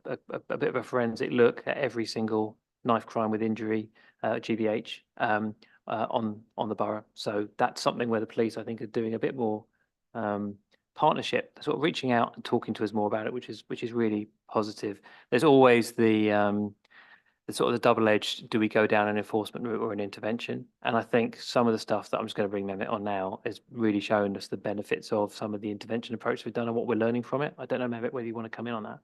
bit of a forensic look at every single knife crime with injury, GBH, on the borough. So that's something where the police, I think, are doing a bit more partnership, sort of reaching out and talking to us more about it, which is really positive. There's always the sort of the double-edged, do we go down an enforcement route or an intervention? And I think some of the stuff that I'm just going to bring Mehmet on now is really showing us the benefits of some of the intervention approach we've done and what we're learning from it. I don't know, Mehmet, whether you want to come in on that.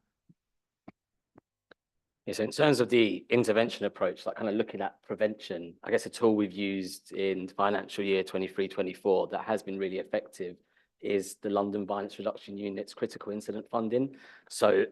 Yeah, so in terms of the intervention approach, like kind of looking at prevention, I guess a tool we've used in financial year 23-24 that has been really effective is the London Violence Reduction Unit's critical incident funding. So,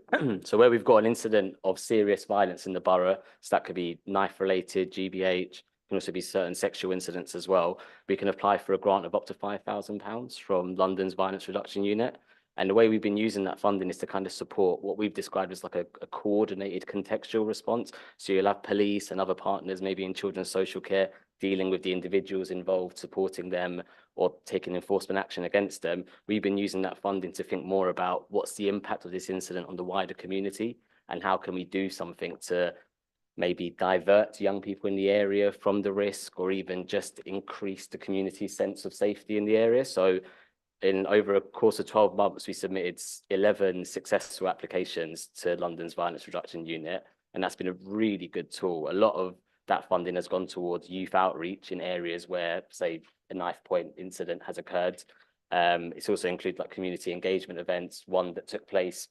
so where we've got an incident of serious violence in the borough, so that could be knife related, GBH, can also be certain sexual incidents as well, we can apply for a grant of up to £5,000 from London's Violence Reduction Unit. And the way we've been using that funding is to kind of support what we've described as like a coordinated contextual response. So you'll have police and other partners, maybe in children's social care, dealing with the individuals involved, supporting them or taking enforcement action against them. We've been using that funding to think more about what's the impact of this incident on the wider community and how can we do something to maybe divert young people in the area from the risk or even just increase the community's sense of safety in the area. So in over a course of 12 months, we submitted 11 successful applications to London's Violence Reduction Unit, and that's been a really good tool. A lot of that funding has gone towards youth outreach in areas where, say, a knife point incident has occurred. It's also included like community engagement events, one that took place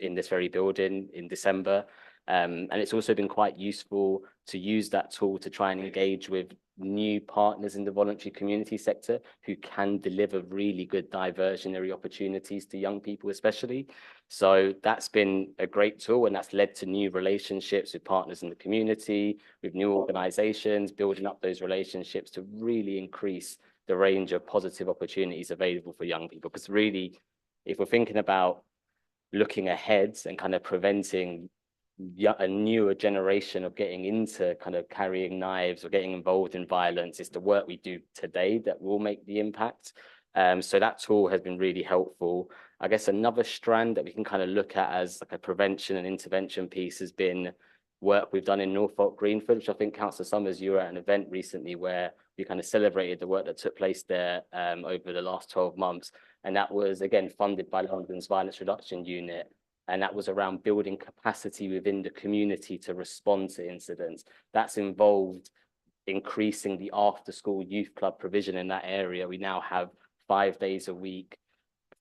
in this very building in December. And it's also been quite useful to use that tool to try and engage with new partners in the voluntary community sector who can deliver really good diversionary opportunities to young people especially. So that's been a great tool, and that's led to new relationships with partners in the community, with new organizations, building up those relationships to really increase the range of positive opportunities available for young people. Because really, if we're thinking about looking ahead and kind of preventing a newer generation of getting into kind of carrying knives or getting involved in violence. It's the work we do today that will make the impact. So that tool has been really helpful. I guess another strand that we can kind of look at as like a prevention and intervention piece has been work we've done in Norfolk Greenford, which I think Councillor Summers, you were at an event recently where we kind of celebrated the work that took place there over the last 12 months. And that was, again, funded by London's Violence Reduction Unit. And that was around building capacity within the community to respond to incidents. That's involved increasing the after-school youth club provision in that area. We now have 5 days a week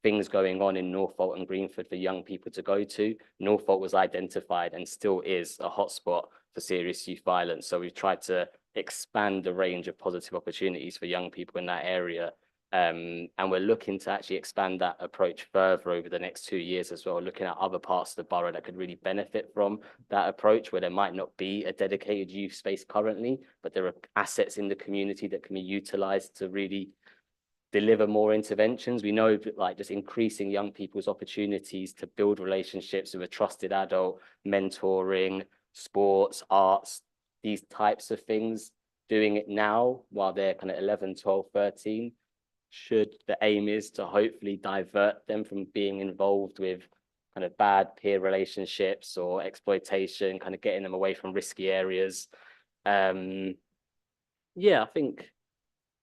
things going on in Norfolk and Greenford for young people to go to. Norfolk was identified and still is a hotspot for serious youth violence. So we've tried to expand the range of positive opportunities for young people in that area. And we're looking to actually expand that approach further over the next 2 years as well, looking at other parts of the borough that could really benefit from that approach, where there might not be a dedicated youth space currently, but there are assets in the community that can be utilized to really deliver more interventions. We know that, like, just increasing young people's opportunities to build relationships with a trusted adult, mentoring, sports, arts, these types of things, doing it now while they're kind of 11, 12, 13, the aim is to hopefully divert them from being involved with kind of bad peer relationships or exploitation, kind of getting them away from risky areas. Yeah, I think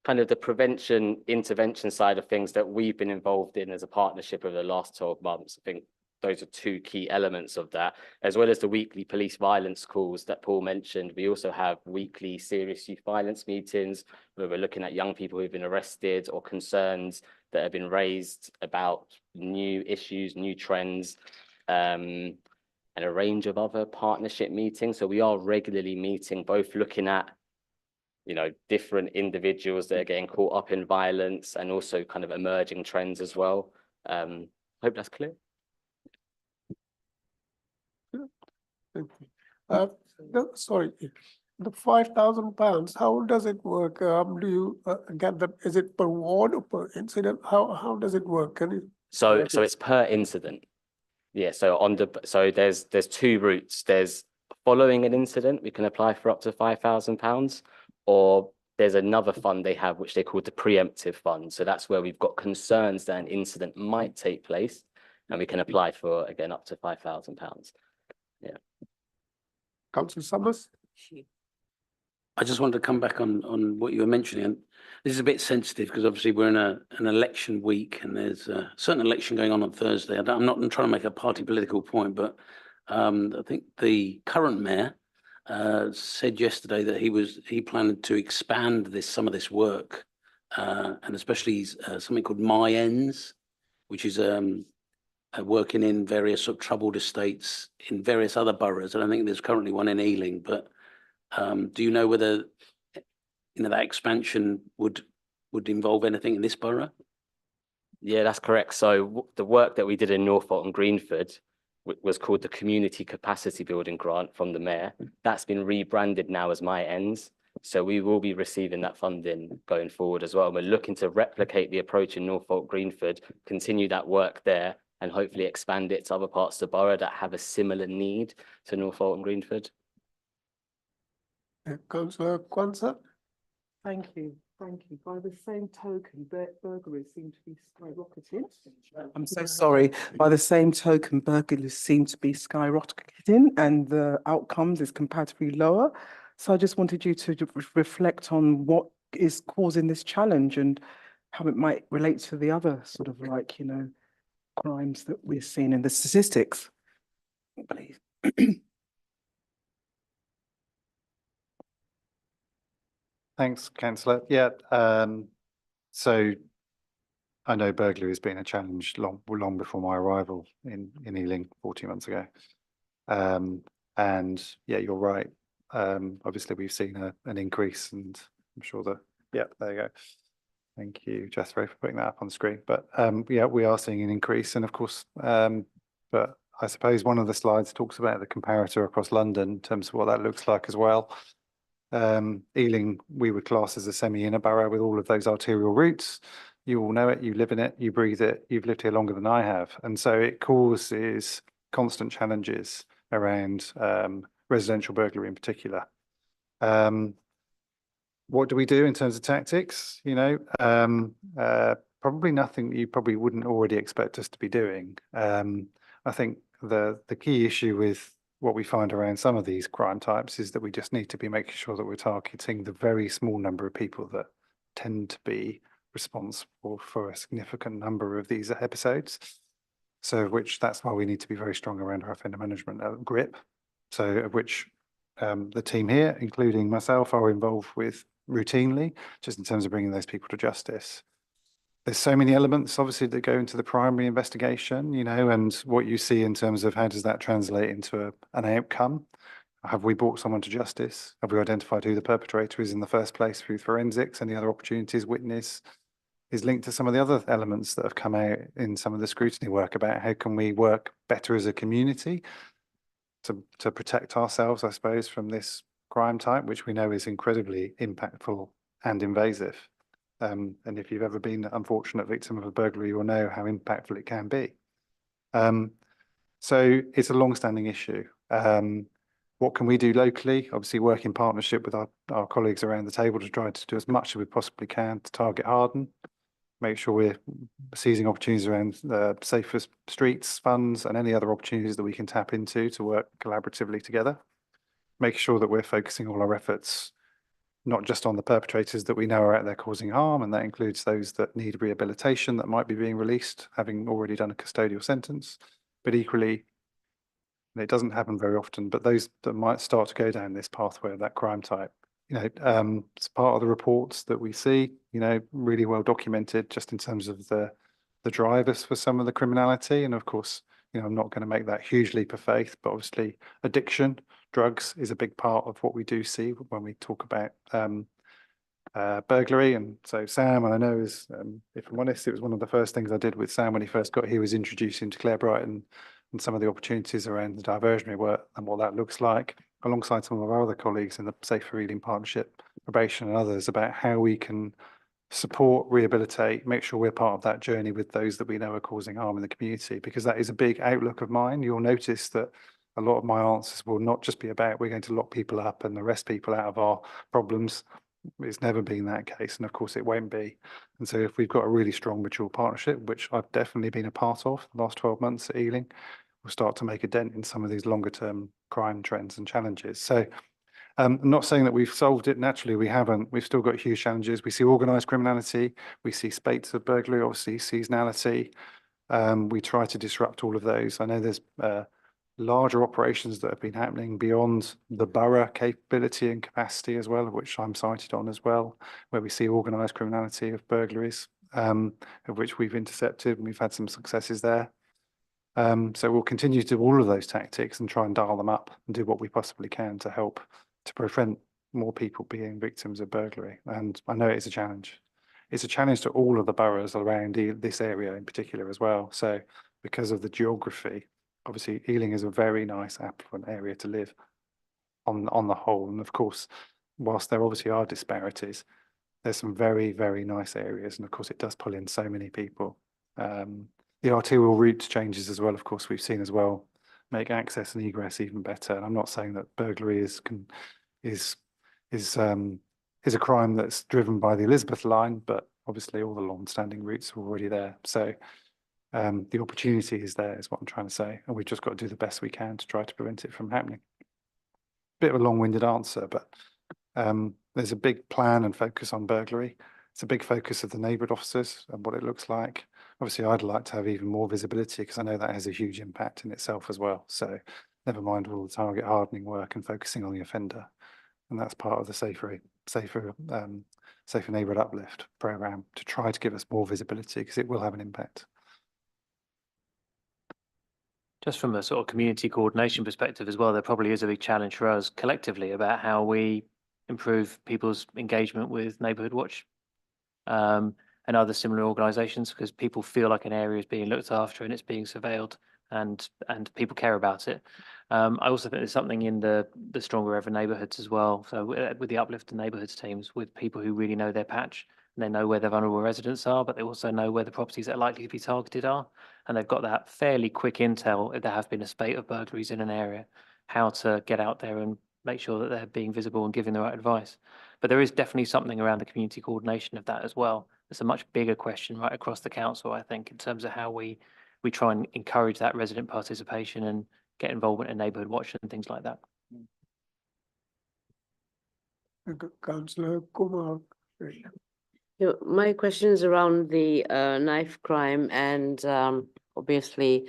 kind of the prevention intervention side of things that we've been involved in as a partnership over the last 12 months, I think those are two key elements of that, as well as the weekly police violence calls that Paul mentioned. We also have weekly serious youth violence meetings where we're looking at young people who've been arrested or concerns that have been raised about new issues, new trends, and a range of other partnership meetings. So we are regularly meeting, both looking at different individuals that are getting caught up in violence and also kind of emerging trends as well. Hope that's clear. Thank you. Sorry, the £5,000, how does it work? Do you get that? Is it per ward or per incident? How does it work? Can you? So it's per incident. Yeah. So there's two routes. There's following an incident, we can apply for up to £5,000, or there's another fund they have, which they call the preemptive fund. So that's where we've got concerns that an incident might take place, and we can apply for, again, up to £5,000. Yeah. Councillor Summers? I just wanted to come back on what you were mentioning. And this is a bit sensitive because obviously we're in an election week and there's a certain election going on Thursday. I'm not trying to make a party political point, but I think the current mayor said yesterday that he planned to expand some of this work, and especially something called My Ends, which is working in various sort of troubled estates in various other boroughs. And I think there's currently one in Ealing, but do you know whether that expansion would involve anything in this borough? Yeah, that's correct. So the work that we did in Norfolk and Greenford was called the Community Capacity Building Grant from the mayor. That's been rebranded now as My Ends. So we will be receiving that funding going forward as well. We're looking to replicate the approach in Norfolk Greenford, continue that work there, and hopefully expand it to other parts of the borough that have a similar need to Norfolk and Greenford. Councillor Kwanzaa? Thank you. By the same token, burglaries seem to be skyrocketing. I'm so sorry. By the same token, burglaries seem to be skyrocketing and the outcomes is comparatively lower. So I just wanted you to reflect on what is causing this challenge and how it might relate to the other sort of crimes that we're seeing in the statistics, please. Thanks, Councillor. Yeah, so I know burglary has been a challenge long before my arrival in Ealing 14 months ago. And yeah, you're right. Obviously, we've seen an increase, and I'm sure that, yeah, there you go. Thank you, Jethro, for putting that up on the screen. But yeah, we are seeing an increase, and of course, but I suppose one of the slides talks about the comparator across London in terms of what that looks like as well. Ealing, we would class as a semi-inner borough with all of those arterial routes. You all know it, you live in it, you breathe it, you've lived here longer than I have. And so it causes constant challenges around residential burglary in particular. What do we do in terms of tactics? Probably nothing you probably wouldn't already expect us to be doing. I think the key issue with what we find around some of these crime types is that we just need to be making sure that we're targeting the very small number of people that tend to be responsible for a significant number of these episodes. So that's why we need to be very strong around our offender management grip. So of which the team here, including myself, are involved with routinely, just in terms of bringing those people to justice. There's so many elements, obviously, that go into the primary investigation, and what you see in terms of how does that translate into an outcome? Have we brought someone to justice? Have we identified who the perpetrator is in the first place through forensics? Any other opportunities? Witness is linked to some of the other elements that have come out in some of the scrutiny work about how can we work better as a community to protect ourselves, I suppose, from this crime type, which we know is incredibly impactful and invasive. And if you've ever been an unfortunate victim of a burglary, you'll know how impactful it can be. So it's a long-standing issue. What can we do locally? Obviously, work in partnership with our colleagues around the table to try to do as much as we possibly can to target harden, make sure we're seizing opportunities around safer streets, funds, and any other opportunities that we can tap into to work collaboratively together. Make sure that we're focusing all our efforts not just on the perpetrators that we know are out there causing harm, and that includes those that need rehabilitation that might be being released, having already done a custodial sentence, but equally, and it doesn't happen very often, but those that might start to go down this pathway of that crime type. It's part of the reports that we see, really well documented just in terms of the drivers for some of the criminality. And of course, I'm not going to make that huge leap of faith, but obviously addiction, drugs is a big part of what we do see when we talk about burglary. And so Sam, and I know is, if I'm honest, it was one of the first things I did with Sam when he first got here was introduce him to Claire Brighton and some of the opportunities around the diversionary work and what that looks like, alongside some of our other colleagues in the Safer Reading Partnership, probation and others, about how we can support, rehabilitate, make sure we're part of that journey with those that we know are causing harm in the community, because that is a big outlook of mine. You'll notice that a lot of my answers will not just be about we're going to lock people up and arrest people out of our problems. It's never been that case, and of course it won't be. And so if we've got a really strong mutual partnership, which I've definitely been a part of the last 12 months at Ealing, we'll start to make a dent in some of these longer term crime trends and challenges. So I'm not saying that we've solved it. Naturally, we haven't. We've still got huge challenges. We see organised criminality. We see spates of burglary, obviously seasonality. We try to disrupt all of those. I know there's larger operations that have been happening beyond the borough capability and capacity as well, which I'm cited on as well, where we see organised criminality of burglaries, of which we've intercepted, and we've had some successes there. So we'll continue to do all of those tactics and try and dial them up and do what we possibly can to help to prevent more people being victims of burglary. And I know it's a challenge. It's a challenge to all of the boroughs around this area in particular as well. So because of the geography, obviously Ealing is a very nice affluent area to live on the whole. And of course, whilst there obviously are disparities, there's some very, very nice areas. And of course, it does pull in so many people. The arterial route changes as well, of course, we've seen as well, make access and egress even better. And I'm not saying that burglary is a crime that's driven by the Elizabeth line, but obviously all the long-standing routes are already there. So the opportunity is there, is what I'm trying to say, and we've just got to do the best we can to try to prevent it from happening. Bit of a long-winded answer, but there's a big plan and focus on burglary. It's a big focus of the neighbourhood officers and what it looks like. Obviously, I'd like to have even more visibility because I know that has a huge impact in itself as well. So never mind all the target hardening work and focusing on the offender. And that's part of the safer neighbourhood uplift programme to try to give us more visibility because it will have an impact. Just from a sort of community coordination perspective as well, there probably is a big challenge for us collectively about how we improve people's engagement with Neighbourhood Watch and other similar organisations, because people feel like an area is being looked after and it's being surveilled, and people care about it. I also think there's something in the Stronger Ever neighbourhoods as well. So with the uplift in neighbourhoods teams, with people who really know their patch and they know where the vulnerable residents are, but they also know where the properties that are likely to be targeted are. And they've got that fairly quick intel if there have been a spate of burglaries in an area, how to get out there and make sure that they're being visible and giving the right advice. But there is definitely something around the community coordination of that as well. It's a much bigger question right across the council, I think, in terms of how we try and encourage that resident participation and get involvement in neighbourhood watch and things like that. Councillor Kumar. My question is around the knife crime and obviously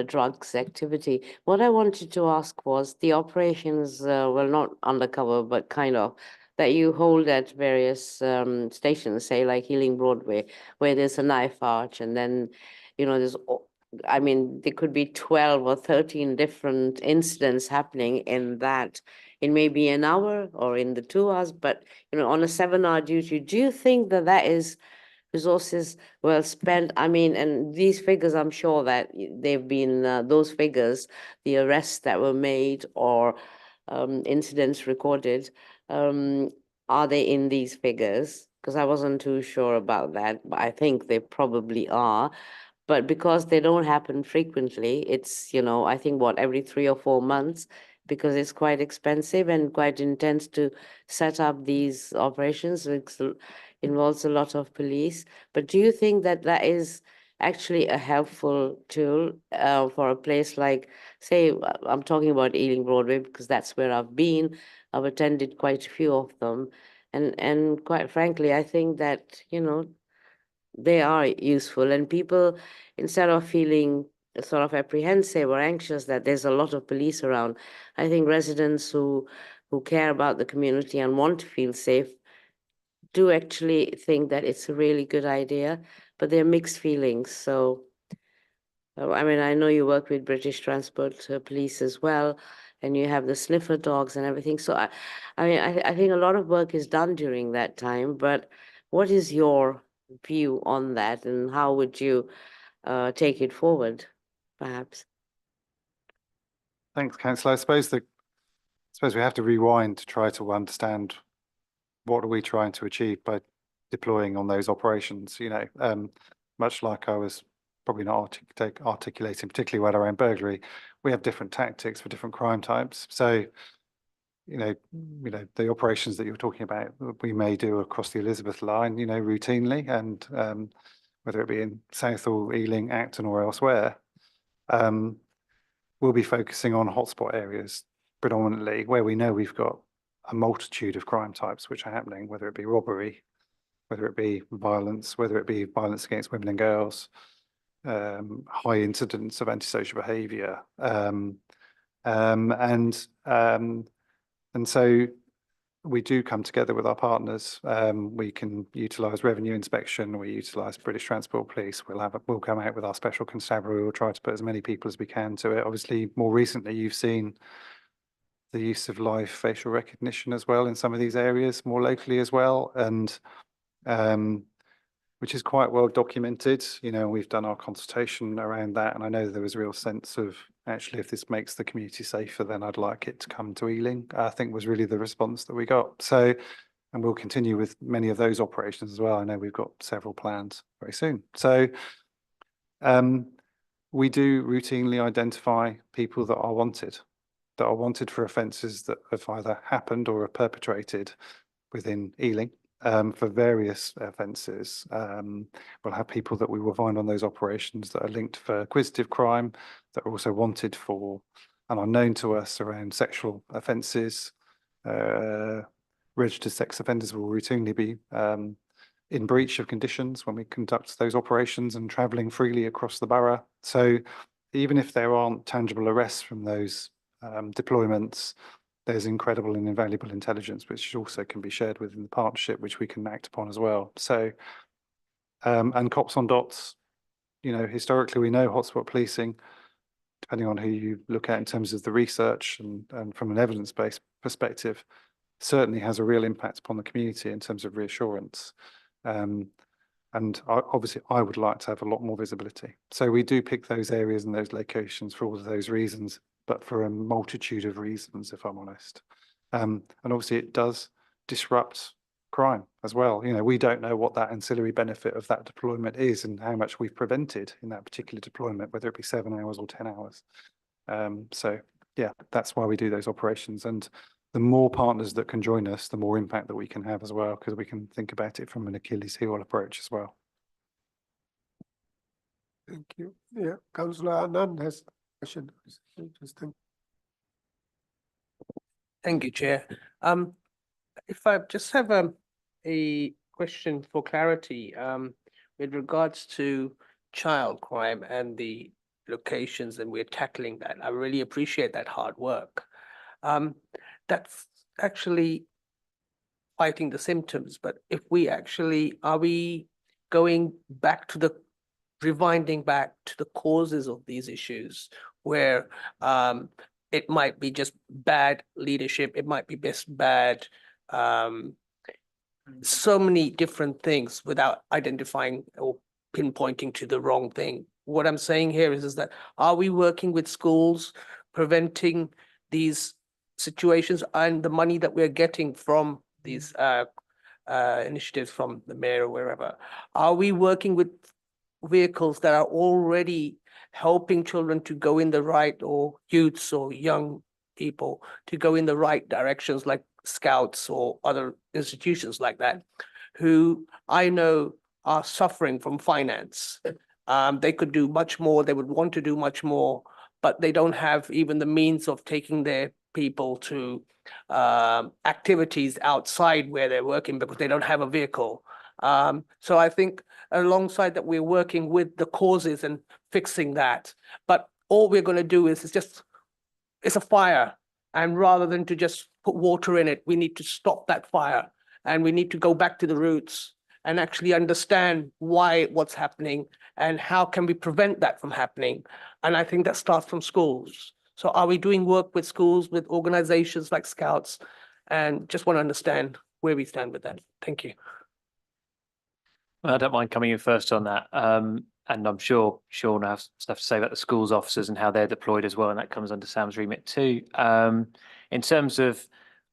drugs activity. What I wanted to ask was the operations, well, not undercover, but kind of, that you hold at various stations, say like Healing Broadway, where there's a knife arch, and then, you know, I mean, there could be 12 or 13 different incidents happening in that, in maybe an hour or in the 2 hours, but, you know, on a 7-hour duty. Do you think that that is resources well spent? I mean, and these figures, I'm sure that they've been, those figures, the arrests that were made or incidents recorded, are they in these figures? Because I wasn't too sure about that, but I think they probably are. But because they don't happen frequently, it's, you know, I think what, every 3 or 4 months, because it's quite expensive and quite intense to set up these operations. It involves a lot of police. But do you think that that is actually a helpful tool for a place like, say, I'm talking about Ealing Broadway because that's where I've been. I've attended quite a few of them. And quite frankly, I think that, you know, they are useful, and people, instead of feeling sort of apprehensive or anxious that there's a lot of police around, I think residents who care about the community and want to feel safe do actually think that it's a really good idea, but they're mixed feelings. So, I mean, I know you work with British Transport Police as well, and you have the sniffer dogs and everything. So I think a lot of work is done during that time, but what is your view on that, and how would you take it forward, perhaps? Thanks, councillor. I suppose we have to rewind to try to understand what are we trying to achieve by deploying on those operations. You know, much like I was probably not articulating, particularly around burglary, we have different tactics for different crime types. So, you know, the operations that you're talking about, we may do across the Elizabeth line, you know, routinely, and whether it be in Southall, Ealing, Acton, or elsewhere, we'll be focusing on hotspot areas predominantly, where we know we've got a multitude of crime types which are happening, whether it be robbery, whether it be violence, whether it be violence against women and girls, high incidence of antisocial behaviour, and so we do come together with our partners. We can utilise revenue inspection. We utilise British Transport Police. We'll come out with our special constabulary. We'll try to put as many people as we can to it. Obviously, more recently, you've seen the use of live facial recognition as well in some of these areas, more locally as well, and which is quite well documented. You know, we've done our consultation around that, and I know there was a real sense of, actually, if this makes the community safer, then I'd like it to come to Ealing, I think was really the response that we got. So, and we'll continue with many of those operations as well. I know we've got several plans very soon. So we do routinely identify people that are wanted for offences that have either happened or are perpetrated within Ealing. For various offences, we'll have people that we will find on those operations that are linked for acquisitive crime, that are also wanted for and are known to us around sexual offences. Registered sex offenders will routinely be in breach of conditions when we conduct those operations and travelling freely across the borough. So even if there aren't tangible arrests from those deployments, there's incredible and invaluable intelligence which also can be shared within the partnership, which we can act upon as well. So, and cops on dots, you know, historically we know hotspot policing, depending on who you look at in terms of the research and from an evidence-based perspective, certainly has a real impact upon the community in terms of reassurance. And obviously I would like to have a lot more visibility. So we do pick those areas and those locations for all of those reasons, but for a multitude of reasons, if I'm honest. And obviously it does disrupt crime as well. You know, we don't know what that ancillary benefit of that deployment is and how much we've prevented in that particular deployment, whether it be 7 hours or 10 hours. So yeah, that's why we do those operations. And the more partners that can join us, the more impact that we can have as well, because we can think about it from an Achilles heel approach as well. Thank you. Yeah, Councillor Anand has a question. Interesting. Thank you, Chair. If I just have a question for clarity, with regards to child crime and the locations, and we're tackling that. I really appreciate that hard work. That's actually fighting the symptoms, but if we actually, are we going back to rewinding back to the causes of these issues where it might be just bad leadership, it might be just bad, so many different things without identifying or pinpointing to the wrong thing. What I'm saying here is that, are we working with schools, preventing these situations, and the money that we're getting from these initiatives from the mayor or wherever? Are we working with vehicles that are already helping children to go in the right, or youths or young people to go in the right directions, like Scouts or other institutions like that, who I know are suffering from finance? They could do much more, they would want to do much more, but they don't have even the means of taking their people to activities outside where they're working because they don't have a vehicle. So I think alongside that, we're working with the causes and fixing that. But all we're going to do is it's a fire. And rather than to just put water in it, we need to stop that fire. And we need to go back to the roots and actually understand what's happening and how can we prevent that from happening. And I think that starts from schools. So are we doing work with schools, with organizations like Scouts? And just want to understand where we stand with that. Thank you. I don't mind coming in first on that. And I'm sure Sean has stuff to say about the schools officers and how they're deployed as well. And that comes under Sam's remit too. In terms of,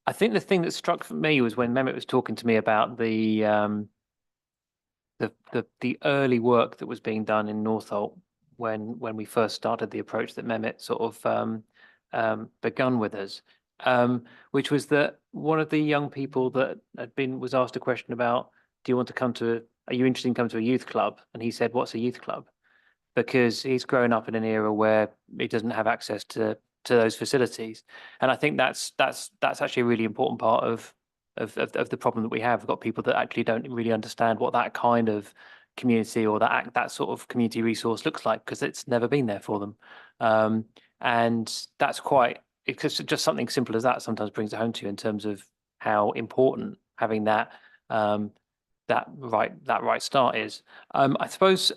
I think the thing that struck me was when Mehmet was talking to me about the early work that was being done in Northolt when we first started the approach that Mehmet sort of begun with us, which was that one of the young people that was asked a question about, do you want to come to, are you interested in coming to a youth club? And he said, what's a youth club? Because he's grown up in an era where he doesn't have access to those facilities. And I think that's actually a really important part of the problem that we have. We've got people that actually don't really understand what that kind of community or that sort of community resource looks like, because it's never been there for them. And that's it's just something simple as that sometimes brings it home to you in terms of how important having that right start is. I suppose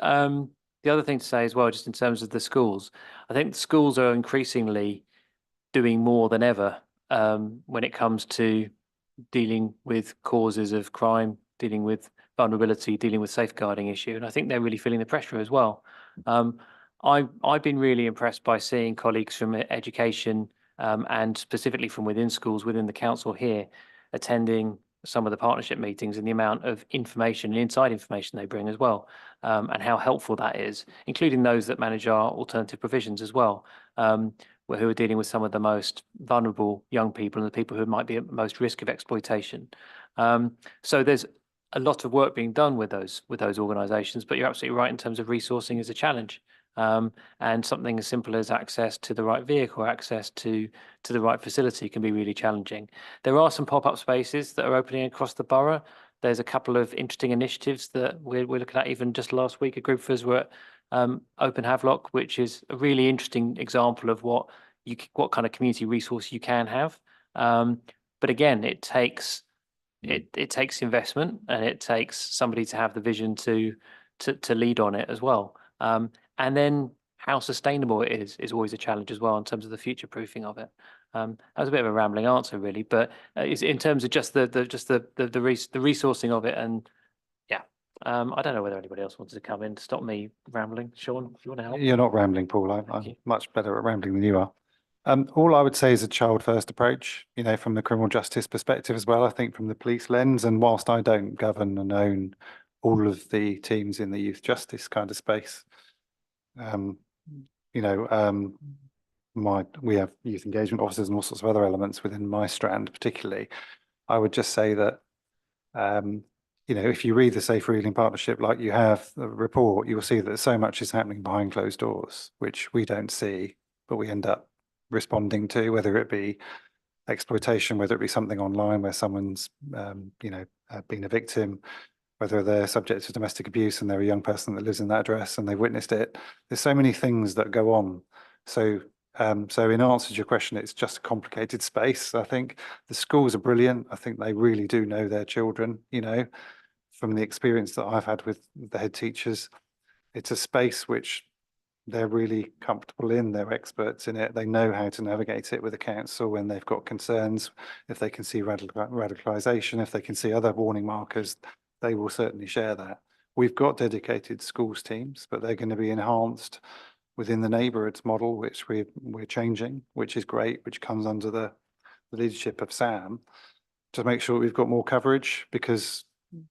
the other thing to say as well, just in terms of the schools, I think the schools are increasingly doing more than ever when it comes to dealing with causes of crime, dealing with vulnerability, dealing with safeguarding issue. And I think they're really feeling the pressure as well. I've been really impressed by seeing colleagues from education and specifically from within schools, within the council here, attending some of the partnership meetings and the amount of information and inside information they bring as well, and how helpful that is, including those that manage our alternative provisions as well, who are dealing with some of the most vulnerable young people and the people who might be at most risk of exploitation. So there's a lot of work being done with those organisations, but you're absolutely right in terms of resourcing is a challenge. And something as simple as access to the right vehicle, access to the right facility can be really challenging. There are some pop-up spaces that are opening across the borough. There's a couple of interesting initiatives that we're looking at. Even just last week, a group of us were at Open Havelock, which is a really interesting example of what kind of community resource you can have. But again, it takes investment, and it takes somebody to have the vision to lead on it as well. And then how sustainable it is always a challenge as well in terms of the future proofing of it. That was a bit of a rambling answer, really, but in terms of just the resourcing of it, and yeah, I don't know whether anybody else wants to come in to stop me rambling. Sean, if you want to help. You're not rambling, Paul. Thank you. I'm much better at rambling than you are. All I would say is a child first approach, you know, from the criminal justice perspective as well, I think from the police lens. And whilst I don't govern and own all of the teams in the youth justice kind of space, you know, we have youth engagement officers and all sorts of other elements within my strand, particularly. I would just say that, you know, if you read the Safe Reading Partnership like you have the report, you'll see that so much is happening behind closed doors, which we don't see, but we end up responding to, whether it be exploitation, whether it be something online where someone's, you know, been a victim, whether they're subject to domestic abuse and they're a young person that lives in that address and they've witnessed it. There's so many things that go on. So, so in answer to your question, it's just a complicated space. I think the schools are brilliant. I think they really do know their children, you know, from the experience that I've had with the head teachers. It's a space which they're really comfortable in, they're experts in it, they know how to navigate it with the council when they've got concerns, if they can see radicalisation, if they can see other warning markers, they will certainly share that. We've got dedicated schools teams, but they're going to be enhanced within the neighbourhoods model, which we're changing, which is great, which comes under the leadership of Sam, to make sure we've got more coverage, because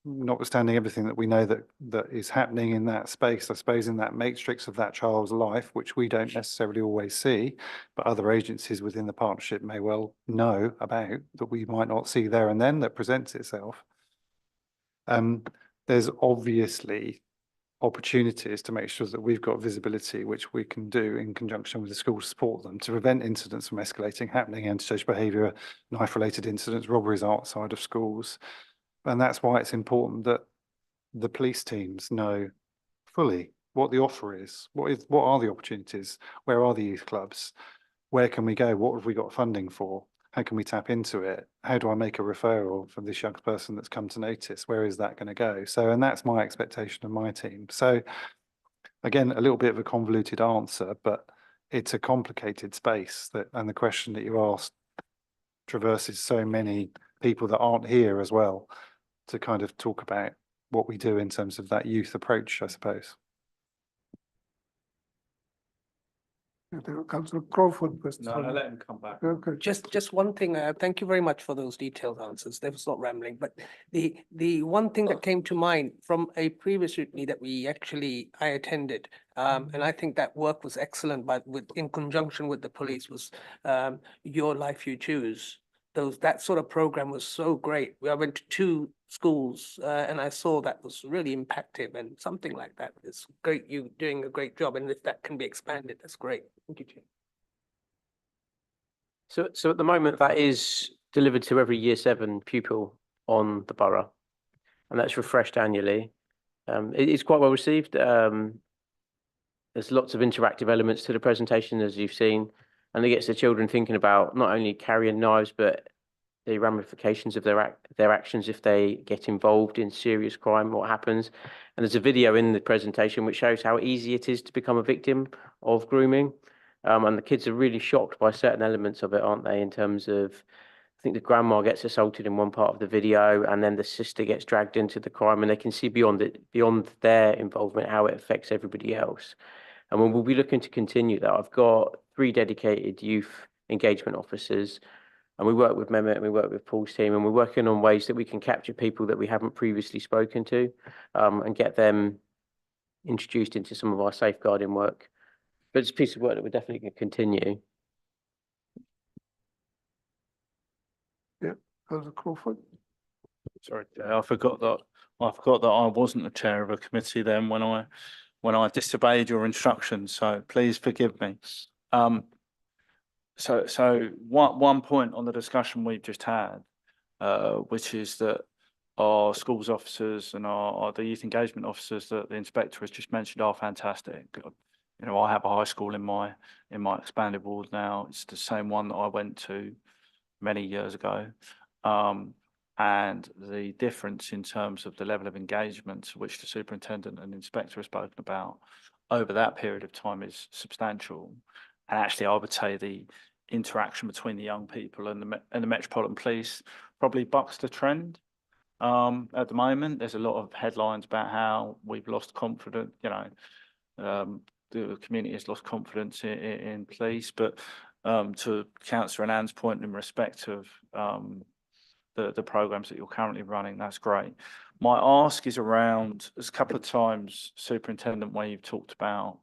notwithstanding everything that we know that is happening in that space, I suppose in that matrix of that child's life, which we don't necessarily always see, but other agencies within the partnership may well know about, that we might not see there and then, that presents itself. There's obviously opportunities to make sure that we've got visibility, which we can do in conjunction with the school to support them, to prevent incidents from escalating, happening, antisocial behaviour, knife-related incidents, robberies outside of schools. And that's why it's important that the police teams know fully what the offer is, what are the opportunities, where are the youth clubs, where can we go, what have we got funding for, how can we tap into it, how do I make a referral from this young person that's come to notice, where is that going to go? So, and that's my expectation of my team. So again, a little bit of a convoluted answer, but it's a complicated space, that, and the question that you asked traverses so many people that aren't here as well, to kind of talk about what we do in terms of that youth approach, I suppose. Councillor Crawford first. No, let him come back. Okay. Just one thing, thank you very much for those detailed answers. That was not rambling, but the one thing that came to mind from a previous scrutiny that I attended, and I think that work was excellent, but in conjunction with the police, was Your Life You Choose. That sort of program was so great. I went to 2 schools and I saw that was really impactful, and something like that is great. You're doing a great job, and if that can be expanded, that's great. Thank you, Chair. So at the moment, that is delivered to every year 7 pupil on the borough, and that's refreshed annually. It's quite well received. There's lots of interactive elements to the presentation, as you've seen, and it gets the children thinking about not only carrying knives, but the ramifications of their actions if they get involved in serious crime, what happens. And there's a video in the presentation which shows how easy it is to become a victim of grooming. And the kids are really shocked by certain elements of it, aren't they? In terms of, I think the grandma gets assaulted in one part of the video, and then the sister gets dragged into the crime, and they can see beyond their involvement, how it affects everybody else. And we'll be looking to continue that. I've got 3 dedicated youth engagement officers, and we work with Mehmet and we work with Paul's team, and we're working on ways that we can capture people that we haven't previously spoken to, and get them introduced into some of our safeguarding work. But it's a piece of work that we're definitely going to continue. Yeah, Councillor Crawford. Sorry, I forgot that I wasn't the chair of a committee then when I disobeyed your instructions. So please forgive me. So one point on the discussion we've just had, which is that our schools officers and the youth engagement officers that the inspector has just mentioned are fantastic. You know, I have a high school in my expanded ward now. It's the same one that I went to many years ago. And the difference in terms of the level of engagement which the superintendent and inspector have spoken about over that period of time is substantial. And actually, I would say the interaction between the young people and the Metropolitan Police probably bucks the trend. At the moment, there's a lot of headlines about how we've lost confidence, you know, the community has lost confidence in police, but to Councillor Ann's point in respect of the programs that you're currently running. That's great. My ask is around, there's a couple of times, Superintendent, where you've talked about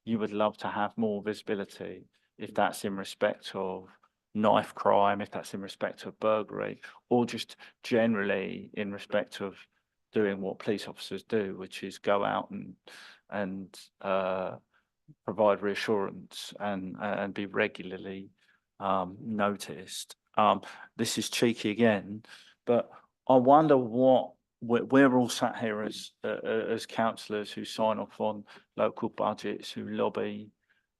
you would love to have more visibility, if that's in respect of knife crime, if that's in respect of burglary, or just generally in respect of doing what police officers do, which is go out and provide reassurance and be regularly noticed. This is cheeky again, but I wonder what we're all sat here as councillors who sign off on local budgets, who lobby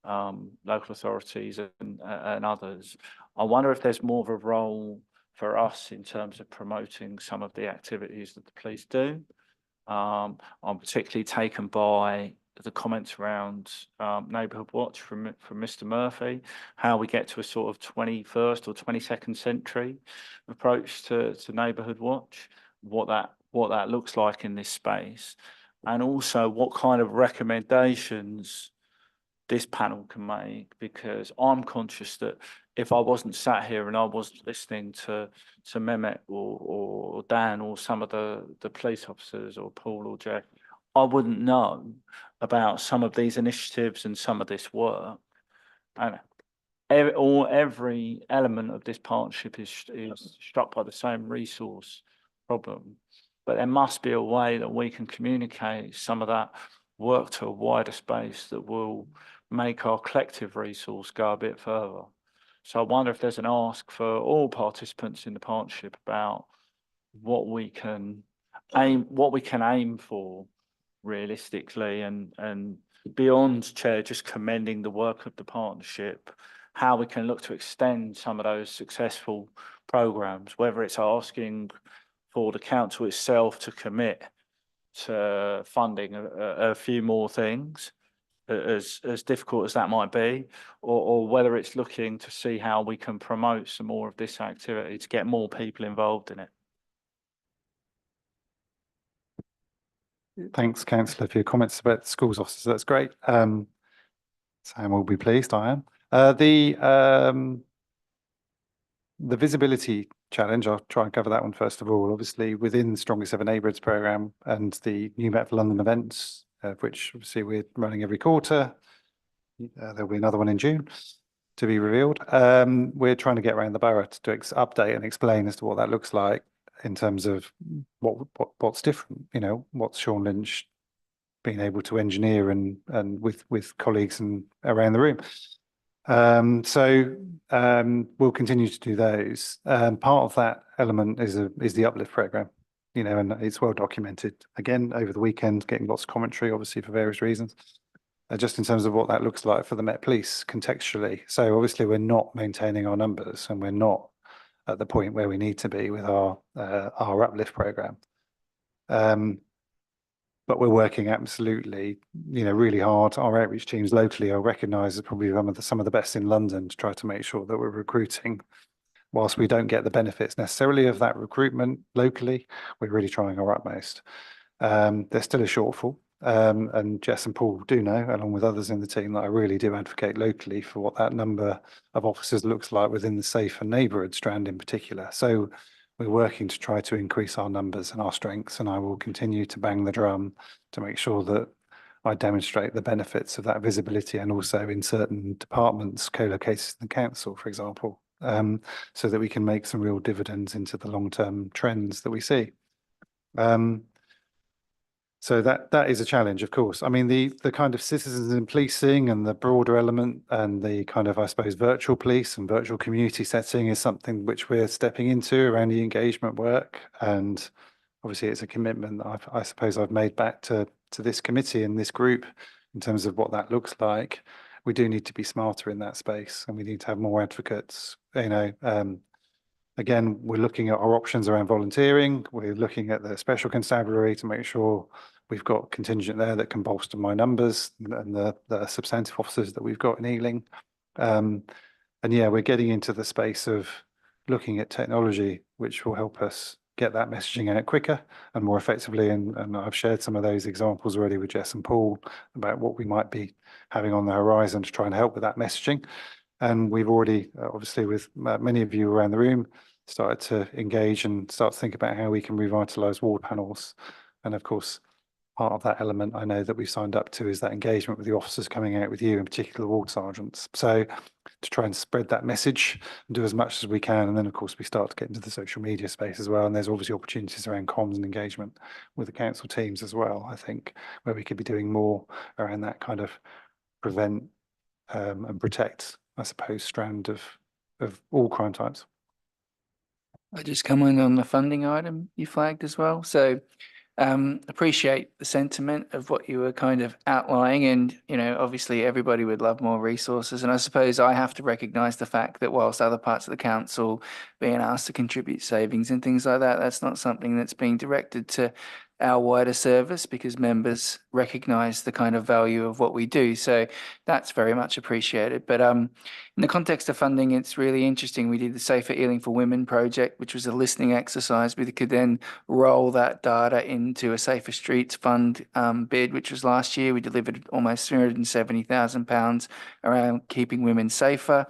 local authorities and others. I wonder if there's more of a role for us in terms of promoting some of the activities that the police do. I'm particularly taken by the comments around Neighbourhood Watch from Mr. Murphy, how we get to a sort of 21st or 22nd century approach to Neighbourhood Watch, what that looks like in this space, and also what kind of recommendations this panel can make, because I'm conscious that if I wasn't sat here and I wasn't listening to Mehmet or Dan or some of the police officers or Paul or Jeff, I wouldn't know about some of these initiatives and some of this work. And every element of this partnership is struck by the same resource problem. But there must be a way that we can communicate some of that work to a wider space that will make our collective resource go a bit further. So I wonder if there's an ask for all participants in the partnership about what we can aim for realistically, and beyond, Chair, just commending the work of the partnership, how we can look to extend some of those successful programs, whether it's asking for the council itself to commit to funding a few more things, as difficult as that might be, or whether it's looking to see how we can promote some more of this activity to get more people involved in it. Thanks, councillor, for your comments about the schools officers. That's great. Sam will be pleased, I am. The visibility challenge, I'll try and cover that one first of all. Obviously, within the Strongest Ever Neighbourhoods programme and the New Met for London events, which obviously we're running every quarter, there'll be another one in June to be revealed. We're trying to get around the borough to update and explain as to what that looks like in terms of what's different. You know, what's Sean Lynch being able to engineer and with colleagues and around the room. We'll continue to do those. Part of that element is the uplift programme, you know, and it's well documented. Again, over the weekend, getting lots of commentary, obviously for various reasons, just in terms of what that looks like for the Met Police contextually. So obviously we're not maintaining our numbers and we're not at the point where we need to be with our uplift programme. But we're working absolutely, you know, really hard. Our outreach teams locally are recognised as probably some of the best in London to try to make sure that we're recruiting. Whilst we don't get the benefits necessarily of that recruitment locally, we're really trying our utmost. There's still a shortfall, and Jess and Paul do know, along with others in the team, that I really do advocate locally for what that number of officers looks like within the safe and neighbourhood strand in particular. So we're working to try to increase our numbers and our strengths, and I will continue to bang the drum to make sure that I demonstrate the benefits of that visibility, and also in certain departments, co-located in the council, for example, so that we can make some real dividends into the long-term trends that we see. So that is a challenge, of course. I mean, the kind of citizens in policing and the broader element and the kind of, I suppose, virtual police and virtual community setting is something which we're stepping into around the engagement work. And obviously it's a commitment that I suppose I've made back to this committee and this group in terms of what that looks like. We do need to be smarter in that space, and we need to have more advocates, you know. Again, we're looking at our options around volunteering. We're looking at the special constabulary to make sure we've got contingent there that can bolster my numbers and the substantive officers that we've got in Ealing. And yeah, we're getting into the space of looking at technology, which will help us get that messaging out quicker and more effectively. And I've shared some of those examples already with Jess and Paul about what we might be having on the horizon to try and help with that messaging. And we've already, obviously with many of you around the room, started to engage and start to think about how we can revitalise ward panels. And of course, part of that element I know that we've signed up to is that engagement with the officers coming out with you, in particular ward sergeants. So to try and spread that message and do as much as we can. And then of course we start to get into the social media space as well. And there's obviously opportunities around comms and engagement with the council teams as well, I think, where we could be doing more around that kind of prevent and protect, I suppose, strand of all crime types. I just come in on the funding item you flagged as well. So appreciate the sentiment of what you were kind of outlining, and obviously everybody would love more resources, and I suppose I have to recognize the fact that whilst other parts of the council being asked to contribute savings and things like that, that's not something that's being directed to our wider service, because members recognize the kind of value of what we do. So that's very much appreciated. But in the context of funding, it's really interesting. We did the Safer Ealing for Women project, which was a listening exercise. We could then roll that data into a Safer Streets Fund bid, which was last year. We delivered almost £370,000 around keeping women safer.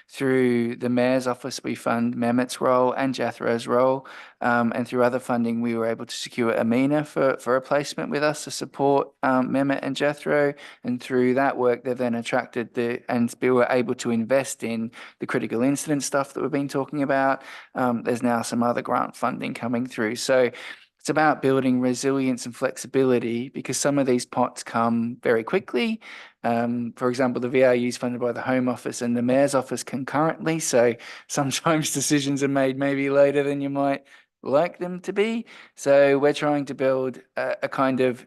Through the Mayor's Office, we fund Mehmet's role and Jethro's role. And through other funding, we were able to secure Amina for a placement with us to support Mehmet and Jethro. And through that work, they've then attracted and we were able to invest in the critical incident stuff that we've been talking about. There's now some other grant funding coming through. So it's about building resilience and flexibility, because some of these pots come very quickly. For example, the VRU is funded by the Home Office and the Mayor's Office concurrently. So sometimes decisions are made maybe later than you might like them to be. So we're trying to build a kind of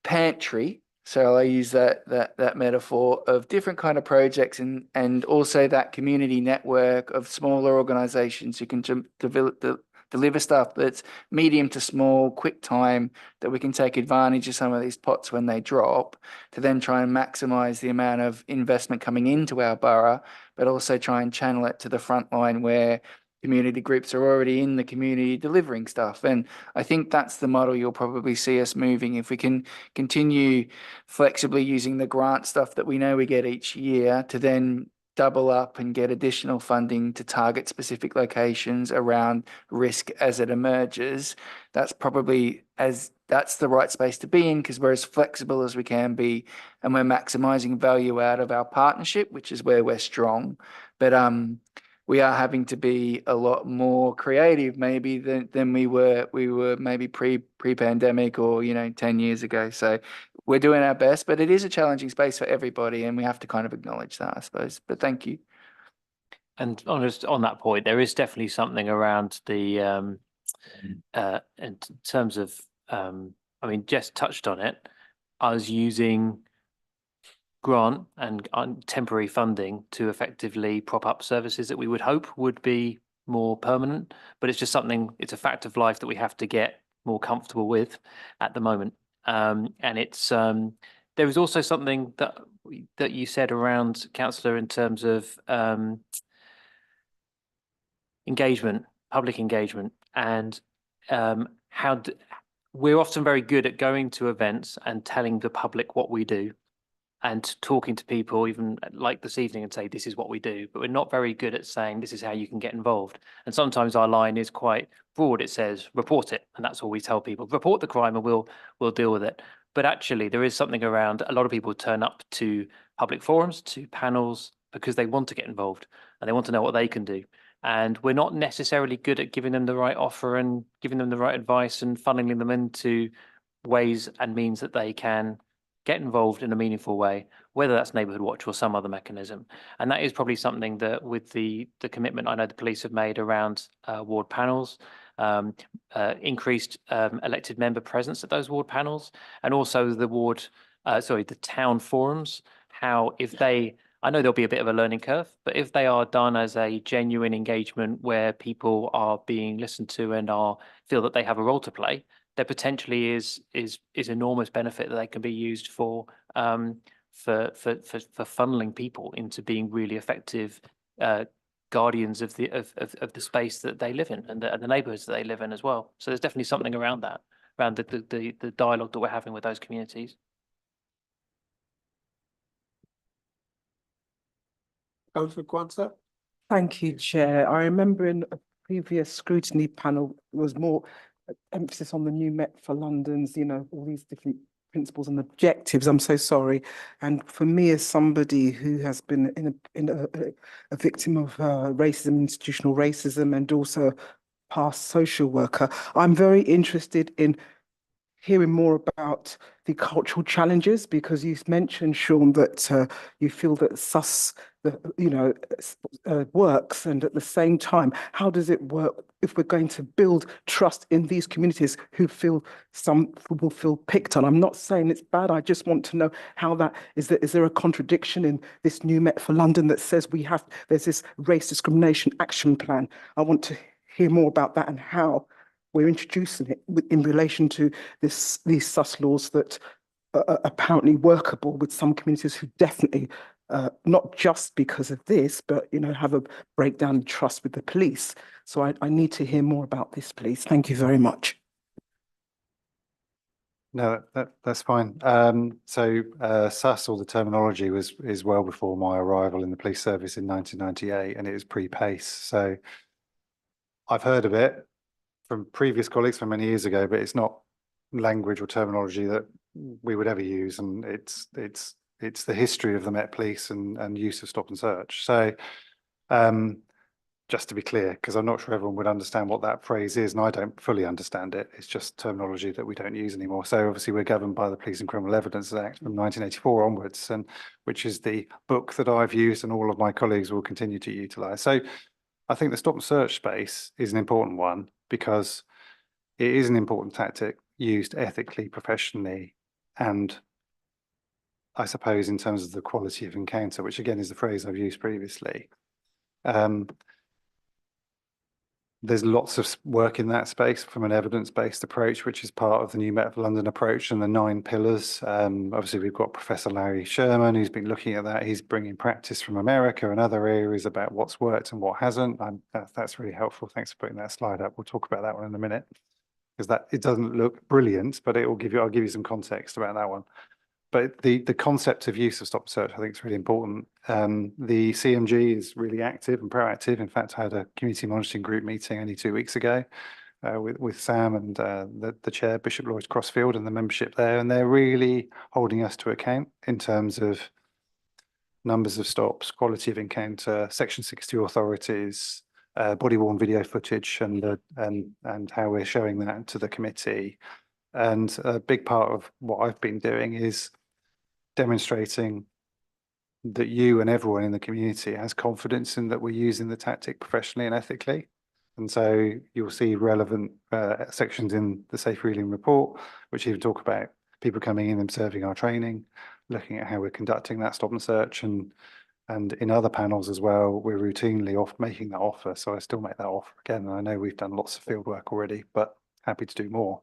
pantry. So I use that metaphor of different kind of projects and also that community network of smaller organizations who can deliver stuff that's medium to small, quick time, that we can take advantage of some of these pots when they drop, to then try and maximize the amount of investment coming into our borough, but also try and channel it to the front line where community groups are already in the community delivering stuff. And I think that's the model you'll probably see us moving. If we can continue flexibly using the grant stuff that we know we get each year to then double up and get additional funding to target specific locations around risk as it emerges, that's the right space to be in, because we're as flexible as we can be and we're maximizing value out of our partnership, which is where we're strong. But we are having to be a lot more creative maybe than we were maybe pre-pandemic or 10 years ago. So we're doing our best, but it is a challenging space for everybody, and we have to kind of acknowledge that, I suppose. But thank you. And on that point, there is definitely something around the in terms of I mean, Jess touched on it. I was using grant and temporary funding to effectively prop up services that we would hope would be more permanent, but it's just something, it's a fact of life that we have to get more comfortable with at the moment. And it's there was also something that you said around, Councillor, in terms of engagement, public engagement, and how we're often very good at going to events and telling the public what we do and talking to people, even like this evening, and say, this is what we do, but we're not very good at saying, this is how you can get involved. And sometimes our line is quite broad. It says, report it. And that's all we tell people, report the crime and we'll deal with it. But actually there is something around, a lot of people turn up to public forums, to panels, because they want to get involved and they want to know what they can do. And we're not necessarily good at giving them the right offer and giving them the right advice and funneling them into ways and means that they can get involved in a meaningful way, whether that's Neighbourhood Watch or some other mechanism. And that is probably something that, with the commitment I know the police have made around ward panels, increased elected member presence at those ward panels, and also the town forums, how I know there'll be a bit of a learning curve, but if they are done as a genuine engagement where people are being listened to and feel that they have a role to play, there potentially is enormous benefit that they can be used for funneling people into being really effective guardians of the space that they live in and the neighbourhoods that they live in as well. So there's definitely something around that, around the dialogue that we're having with those communities. Councillor Kwanzaa. Thank you, Chair. I remember in a previous scrutiny panel, there was more emphasis on the new Met for London's, all these different principles and objectives. I'm so sorry. And for me, as somebody who has been a victim of racism, institutional racism, and also past social worker, I'm very interested in hearing more about the cultural challenges, because you mentioned, Sean, that you feel that works, and at the same time, how does it work if we're going to build trust in these communities who will feel picked on? I'm not saying it's bad. I just want to know how that is. Is there a contradiction in this new Met for London that says there's this race discrimination action plan? I want to hear more about that and how we're introducing it in relation to these sus laws that are apparently workable with some communities who definitely, not just because of this, but have a breakdown in trust with the police. So I need to hear more about this, please. Thank you very much. No, that's fine. SUS, or the terminology, is well before my arrival in the police service in 1998, and it is pre-PACE. So I've heard of it from previous colleagues from many years ago, but it's not language or terminology that we would ever use, and it's the history of the Met Police and use of stop and search. So just to be clear, because I'm not sure everyone would understand what that phrase is, and I don't fully understand it. It's just terminology that we don't use anymore. So obviously we're governed by the Police and Criminal Evidence Act from 1984 onwards, and which is the book that I've used and all of my colleagues will continue to utilise. So I think the stop and search space is an important one because it is an important tactic used ethically, professionally, and I suppose in terms of the quality of encounter, which again is the phrase I've used previously. There's lots of work in that space from an evidence-based approach, which is part of the new Met for London approach and the 9 pillars. Obviously, we've got Professor Larry Sherman, who's been looking at that. He's bringing practice from America and other areas about what's worked and what hasn't. That's really helpful. Thanks for putting that slide up. We'll talk about that one in a minute, because it doesn't look brilliant, but I'll give you some context about that one. But the concept of use of stop and search, I think, is really important. The CMG is really active and proactive. In fact, I had a community monitoring group meeting only 2 weeks ago with Sam and the chair, Bishop Lloyd Crossfield, and the membership there. And they're really holding us to account in terms of numbers of stops, quality of encounter, Section 62 authorities, body-worn video footage, and how we're showing that to the committee. And a big part of what I've been doing is demonstrating that you and everyone in the community has confidence in that we're using the tactic professionally and ethically. And so you'll see relevant sections in the Safe Reeling report, which even talk about people coming in and observing our training, looking at how we're conducting that stop and search, and in other panels as well, we're routinely making that offer. So I still make that offer again. And I know we've done lots of field work already, but happy to do more.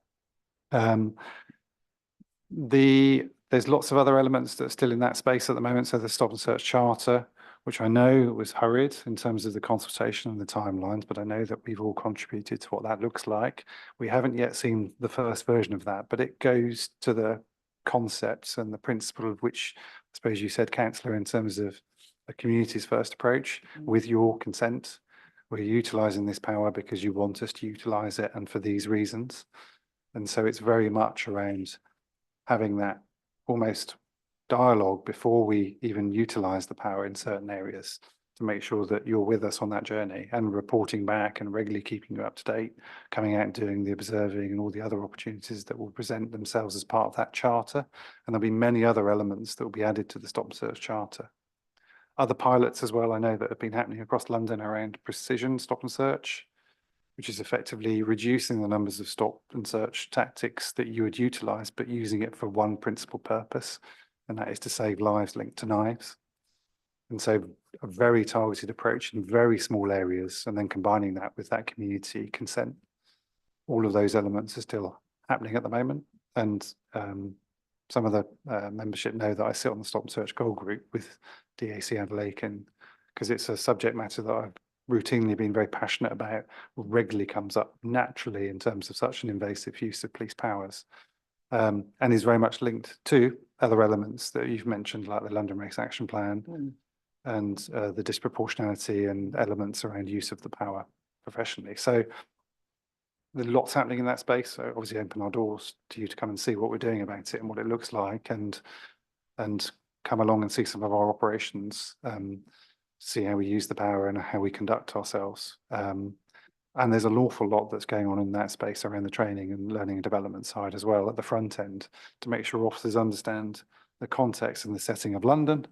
There's lots of other elements that are still in that space at the moment. So the stop and search charter, which I know was hurried in terms of the consultation and the timelines, but I know that we've all contributed to what that looks like. We haven't yet seen the first version of that, but it goes to the concepts and the principle of which, I suppose you said, Councillor, in terms of a community's first approach with your consent. We're utilising this power because you want us to utilise it and for these reasons. And so it's very much around having that almost dialogue before we even utilise the power in certain areas to make sure that you're with us on that journey and reporting back and regularly keeping you up to date, coming out and doing the observing and all the other opportunities that will present themselves as part of that charter. And there'll be many other elements that will be added to the stop and search charter. Other pilots as well, I know, that have been happening across London around precision stop and search, which is effectively reducing the numbers of stop and search tactics that you would utilise, but using it for one principal purpose, and that is to save lives linked to knives. And so a very targeted approach in very small areas, and then combining that with that community consent. All of those elements are still happening at the moment. And some of the membership know that I sit on the Stop and Search Gold Group with DAC Adelaide, and because it's a subject matter that I've routinely been very passionate about, regularly comes up naturally in terms of such an invasive use of police powers, and is very much linked to other elements that you've mentioned, like the London Race Action Plan, the disproportionality and elements around use of the power professionally. So there's lots happening in that space. So obviously open our doors to you to come and see what we're doing about it and what it looks like, and come along and see some of our operations, see how we use the power and how we conduct ourselves. And there's an awful lot that's going on in that space around the training and learning and development side as well at the front end, to make sure officers understand the context and the setting of London,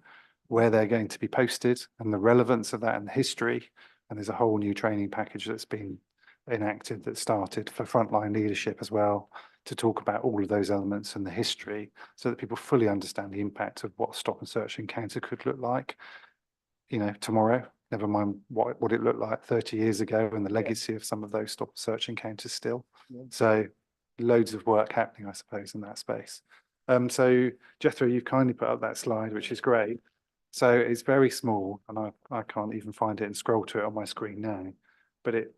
where they're going to be posted and the relevance of that and the history. And there's a whole new training package that's been enacted that started for frontline leadership as well, to talk about all of those elements and the history, so that people fully understand the impact of what stop and search encounter could look like, you know, tomorrow, never mind what it looked like 30 years ago, and the legacy of some of those stop and search encounters still. So loads of work happening, I suppose, in that space. So Jethro, you've kindly put up that slide, which is great. So it's very small, and I can't even find it and scroll to it on my screen now. But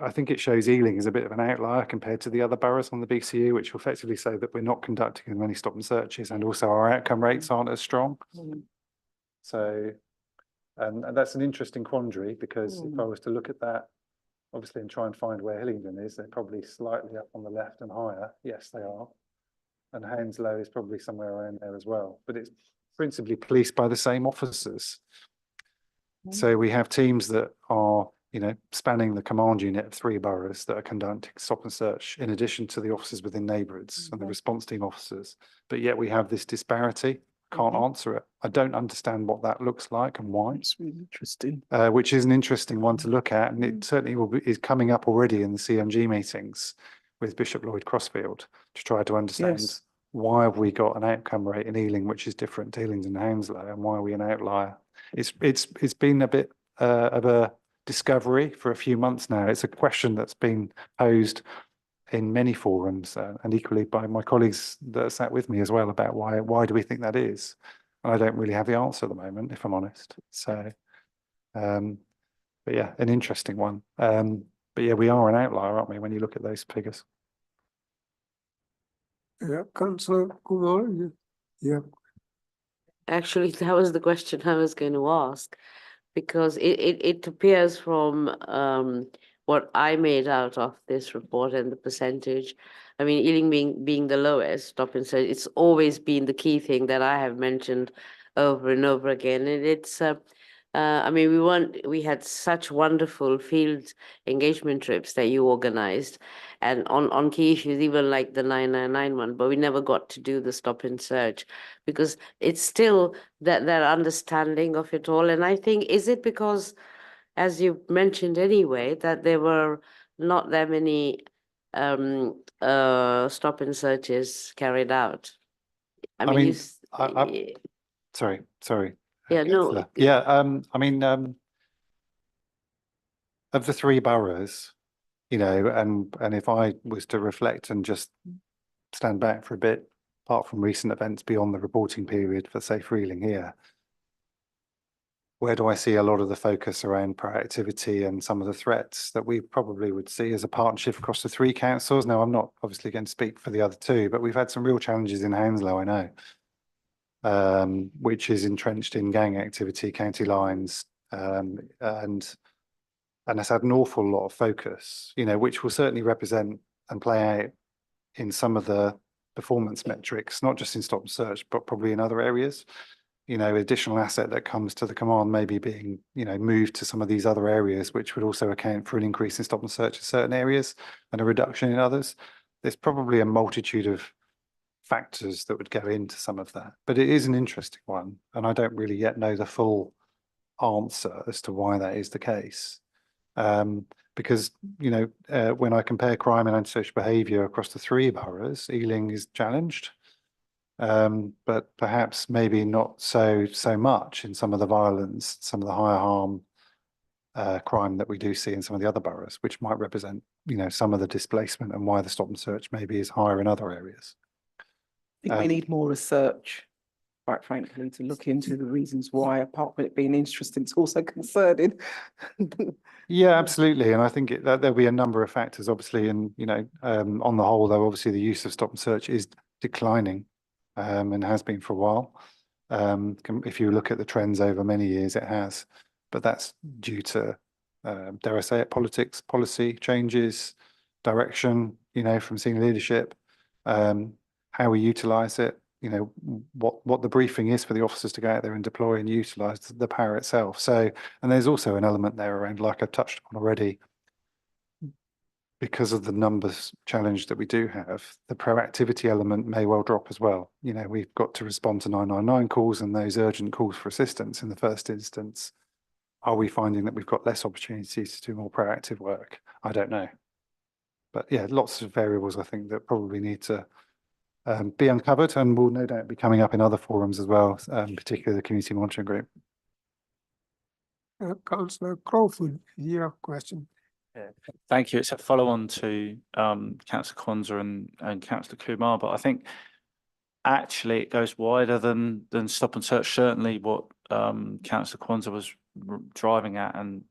I think it shows Ealing as a bit of an outlier compared to the other boroughs on the BCU, which will effectively say that we're not conducting as many stop and searches, and also our outcome rates aren't as strong. So, and that's an interesting quandary, because if I was to look at that, obviously, and try and find where Hillingdon is, they're probably slightly up on the left and higher. Yes, they are. And Hounslow is probably somewhere around there as well. But it's principally policed by the same officers. So we have teams that are, you know, spanning the command unit of 3 boroughs that are conducting stop and search, in addition to the officers within neighbourhoods and the response team officers. But yet we have this disparity. Can't answer it. I don't understand what that looks like and why. It's really interesting. Which is an interesting one to look at, and it certainly is coming up already in the CMG meetings with Bishop Lloyd Crossfield, to try to understand why have we got an outcome rate in Ealing which is different to Ealing and Hounslow, and why are we an outlier? It's been a bit of a discovery for a few months now. It's a question that's been posed in many forums, and equally by my colleagues that sat with me as well, about why do we think that is? And I don't really have the answer at the moment, if I'm honest. So, but yeah, an interesting one. But yeah, we are an outlier, aren't we, when you look at those figures? Yeah, Councillor Kumar, yeah. Actually, that was the question I was going to ask, because it appears from what I made out of this report and the percentage. I mean, Ealing being the lowest, stop and search, it's always been the key thing that I have mentioned over and over again. And it's, I mean, we had such wonderful field engagement trips that you organized, and on key issues, even like the 999 one, but we never got to do the stop and search, because it's still that understanding of it all. And I think, is it because, as you mentioned anyway, that there were not that many stop and searches carried out? I mean, sorry. Yeah, no. Yeah, I mean, of the 3 boroughs, you know, and if I was to reflect and just stand back for a bit, apart from recent events beyond the reporting period for Safe Ealing here, where do I see a lot of the focus around proactivity and some of the threats that we probably would see as a partnership across the 3 councils? Now, I'm not obviously going to speak for the other 2, but we've had some real challenges in Hounslow, I know, which is entrenched in gang activity, county lines, and has had an awful lot of focus, you know, which will certainly represent and play out in some of the performance metrics, not just in stop and search, but probably in other areas. You know, additional asset that comes to the command maybe being, you know, moved to some of these other areas, which would also account for an increase in stop and search in certain areas and a reduction in others. There's probably a multitude of factors that would go into some of that, but it is an interesting one, and I don't really yet know the full answer as to why that is the case. Because, you know, when I compare crime and antisocial behaviour across the 3 boroughs, Ealing is challenged, but perhaps maybe not so much in some of the violence, some of the higher harm crime that we do see in some of the other boroughs, which might represent, you know, some of the displacement and why the stop and search maybe is higher in other areas. I think we need more research, quite frankly, to look into the reasons why, apart from it being interesting, it's also concerning. Yeah, absolutely. And I think that there'll be a number of factors, obviously, and, you know, on the whole, though, obviously the use of stop and search is declining, and has been for a while. If you look at the trends over many years, it has, but that's due to, dare I say it, politics, policy changes, direction, from senior leadership, how we utilise it, what the briefing is for the officers to go out there and deploy and utilise the power itself. So, and there's also an element there around, like I've touched on already, because of the numbers challenge that we do have, the proactivity element may well drop as well. We've got to respond to 999 calls and those urgent calls for assistance in the first instance. Are we finding that we've got less opportunities to do more proactive work? I don't know. But yeah, lots of variables I think that probably need to be uncovered and will no doubt be coming up in other forums as well, particularly the community monitoring group. Councillor Crawford, you have a question. Yeah, thank you. It's a follow-on to Councillor Kwanzaa and Councillor Kumar, but I think actually it goes wider than stop and search. Certainly, what Councillor Kwanzaa was driving at, and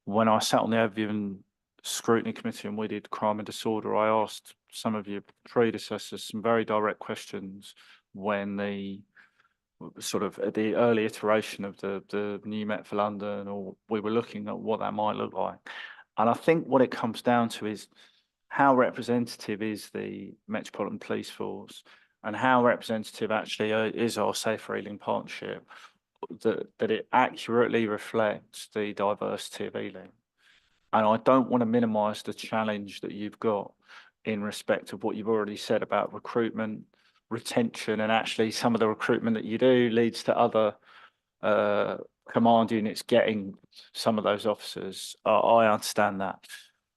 when I sat on the Overview and Scrutiny Committee and we did crime and disorder, I asked some of your predecessors some very direct questions when the sort of at the early iteration of the new Met for London, or we were looking at what that might look like. And I think what it comes down to is how representative is the Metropolitan Police Force, and how representative actually is our Safer Ealing Partnership, that it accurately reflects the diversity of Ealing. And I don't want to minimise the challenge that you've got in respect of what you've already said about recruitment, retention, and actually some of the recruitment that you do leads to other command units getting some of those officers. I understand that.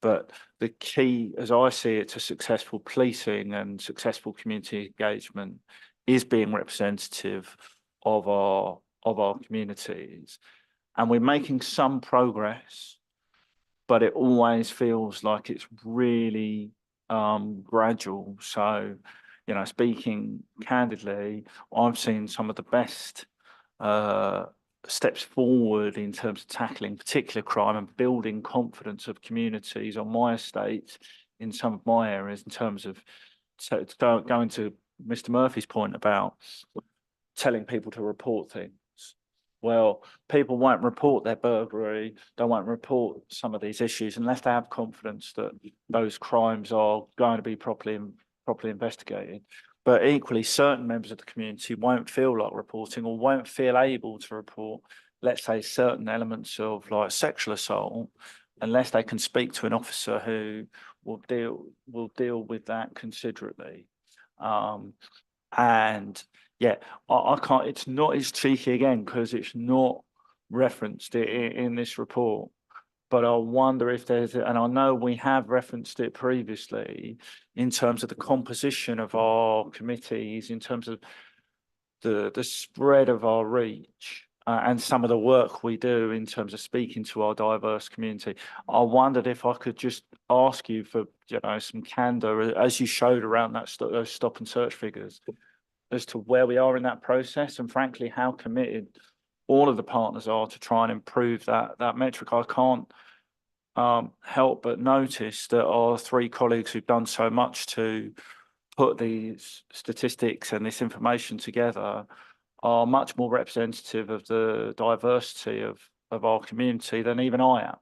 But the key, as I see it, to successful policing and successful community engagement is being representative of our communities. And we're making some progress, but it always feels like it's really gradual. So, speaking candidly, I've seen some of the best steps forward in terms of tackling particular crime and building confidence of communities on my estate in some of my areas, in terms of going to Mr. Murphy's point about telling people to report things. Well, people won't report their burglary, they won't report some of these issues unless they have confidence that those crimes are going to be properly investigated. But equally, certain members of the community won't feel like reporting, or won't feel able to report, let's say, certain elements of like sexual assault, unless they can speak to an officer who will deal with that considerately. And yeah, I can't, it's not as cheeky again, because it's not referenced in this report. But I wonder if there's, and I know we have referenced it previously, in terms of the composition of our committees, in terms of the spread of our reach, and some of the work we do in terms of speaking to our diverse community. I wondered if I could just ask you for, some candor, as you showed around those stop and search figures, as to where we are in that process, and frankly, how committed all of the partners are to try and improve that metric. I can't help but notice that our three colleagues who've done so much to put these statistics and this information together are much more representative of the diversity of our community than even I am,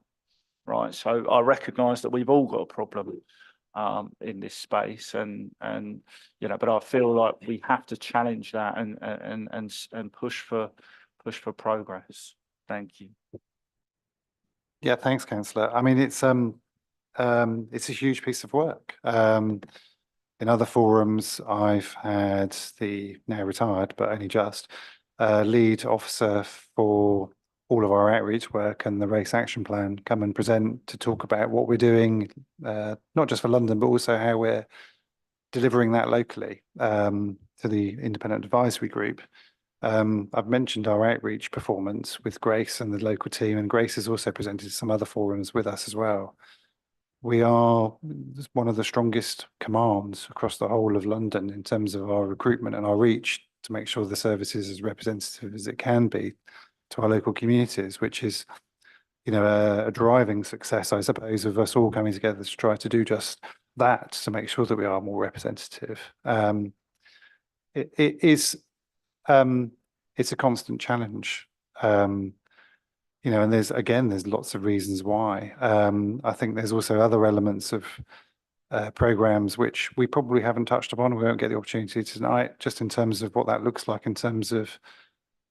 right? So I recognise that we've all got a problem in this space, and but I feel like we have to challenge that and push for progress. Thank you. Yeah, thanks, Councillor. I mean, it's a huge piece of work. In other forums, I've had the now retired, but only just, lead officer for all of our outreach work and the race action plan come and present to talk about what we're doing, not just for London, but also how we're delivering that locally to the independent advisory group. I've mentioned our outreach performance with Grace and the local team, and Grace has also presented some other forums with us as well. We are one of the strongest commands across the whole of London in terms of our recruitment and our reach to make sure the service is as representative as it can be to our local communities, which is, a driving success, I suppose, of us all coming together to try to do just that, to make sure that we are more representative. it is, it's a constant challenge. You know, and there's lots of reasons why. I think there's also other elements of programs which we probably haven't touched upon. We won't get the opportunity tonight, just in terms of what that looks like in terms of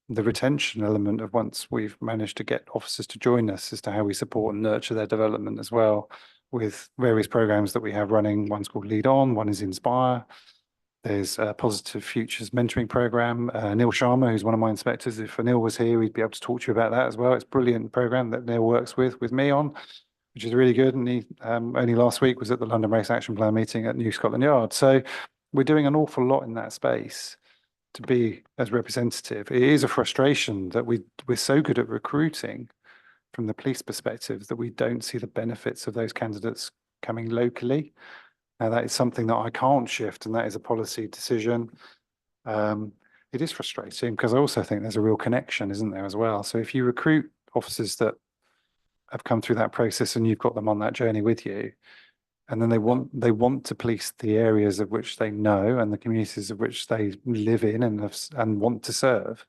the retention element of once we've managed to get officers to join us, as to how we support and nurture their development as well, with various programs that we have running. One's called Lead On, one is Inspire. There's a Positive Futures mentoring program. Neil Sharma, who's one of my inspectors, if Neil was here, we'd be able to talk to you about that as well. It's a brilliant program that Neil works with me on, which is really good. And he only last week was at the London Race Action Plan meeting at New Scotland Yard. So we're doing an awful lot in that space to be as representative. It is a frustration that we're so good at recruiting from the police perspective that we don't see the benefits of those candidates coming locally. Now, that is something that I can't shift, and that is a policy decision. It is frustrating because I also think there's a real connection, isn't there, as well? So if you recruit officers that have come through that process and you've got them on that journey with you, and then they want to police the areas of which they know and the communities of which they live in and want to serve,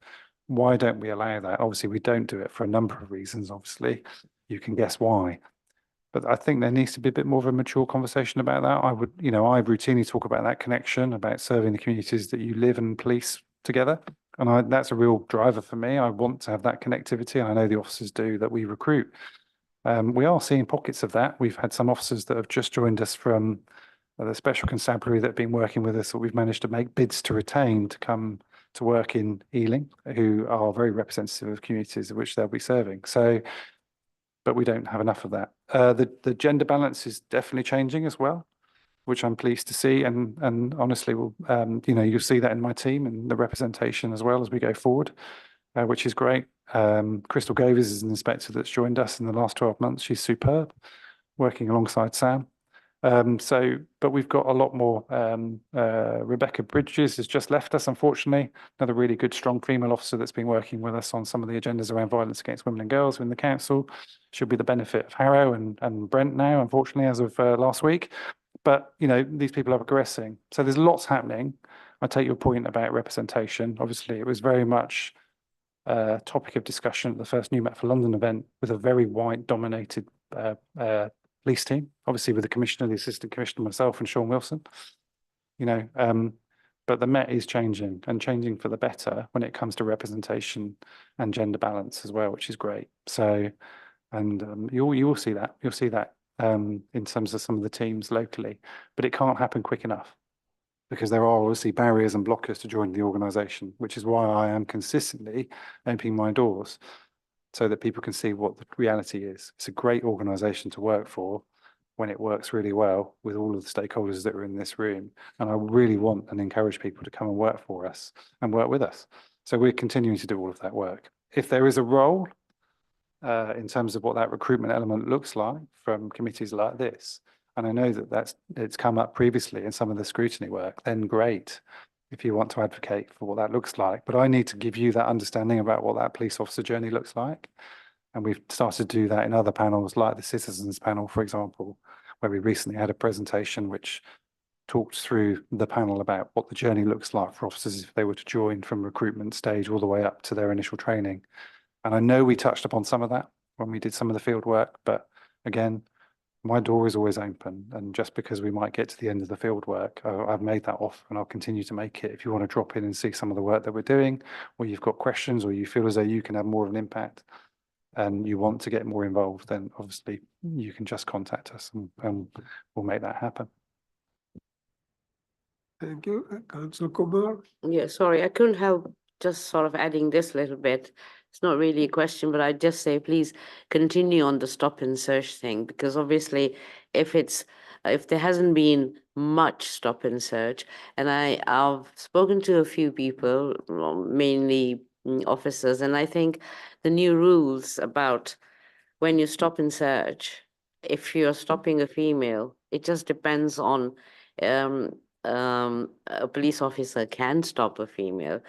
why don't we allow that? Obviously, we don't do it for a number of reasons. Obviously, you can guess why. But I think there needs to be a bit more of a mature conversation about that. I routinely talk about that connection, about serving the communities that you live and police together. And that's a real driver for me. I want to have that connectivity. And I know the officers do that we recruit. We are seeing pockets of that. We've had some officers that have just joined us from the Special Constabulary that have been working with us, that we've managed to make bids to retain to come to work in Ealing, who are very representative of communities of which they'll be serving. So, but we don't have enough of that. The gender balance is definitely changing as well, which I'm pleased to see. And honestly, you'll see that in my team and the representation as well as we go forward, which is great. Crystal Gavis is an inspector that's joined us in the last 12 months. She's superb, working alongside Sam. But we've got a lot more. Rebecca Bridges has just left us, unfortunately. Another really good, strong female officer that's been working with us on some of the agendas around violence against women and girls in the council. She'll be the benefit of Harrow and Brent now, unfortunately, as of last week. But, these people are progressing. So there's lots happening. I take your point about representation. Obviously, it was very much a topic of discussion at the first New Met for London event, with a very white-dominated police team, obviously with the commissioner, the assistant commissioner, myself and Sean Wilson, but the Met is changing, and changing for the better when it comes to representation and gender balance as well, which is great. So, and you will see that. You'll see that in terms of some of the teams locally, but it can't happen quick enough, because there are obviously barriers and blockers to join the organisation, which is why I am consistently opening my doors so that people can see what the reality is. It's a great organisation to work for when it works really well with all of the stakeholders that are in this room. And I really want and encourage people to come and work for us and work with us. So we're continuing to do all of that work. If there is a role in terms of what that recruitment element looks like from committees like this, and I know that it's come up previously in some of the scrutiny work, then great, if you want to advocate for what that looks like. But I need to give you that understanding about what that police officer journey looks like. And we've started to do that in other panels, like the Citizens panel, for example, where we recently had a presentation which talked through the panel about what the journey looks like for officers if they were to join from recruitment stage all the way up to their initial training. And I know we touched upon some of that when we did some of the field work, but again, my door is always open. And just because we might get to the end of the field work, I've made that offer and I'll continue to make it. If you want to drop in and see some of the work that we're doing, or you've got questions, or you feel as though you can have more of an impact and you want to get more involved, then obviously you can just contact us and we'll make that happen. Thank you. Councillor Kumar. Yeah, sorry, I couldn't help just sort of adding this little bit. It's not really a question, but I'd just say, please continue on the stop and search thing, because obviously if there hasn't been much stop and search, and I've spoken to a few people, mainly officers, and I think the new rules about when you stop and search, if you're stopping a female, it just depends on a police officer can stop a female,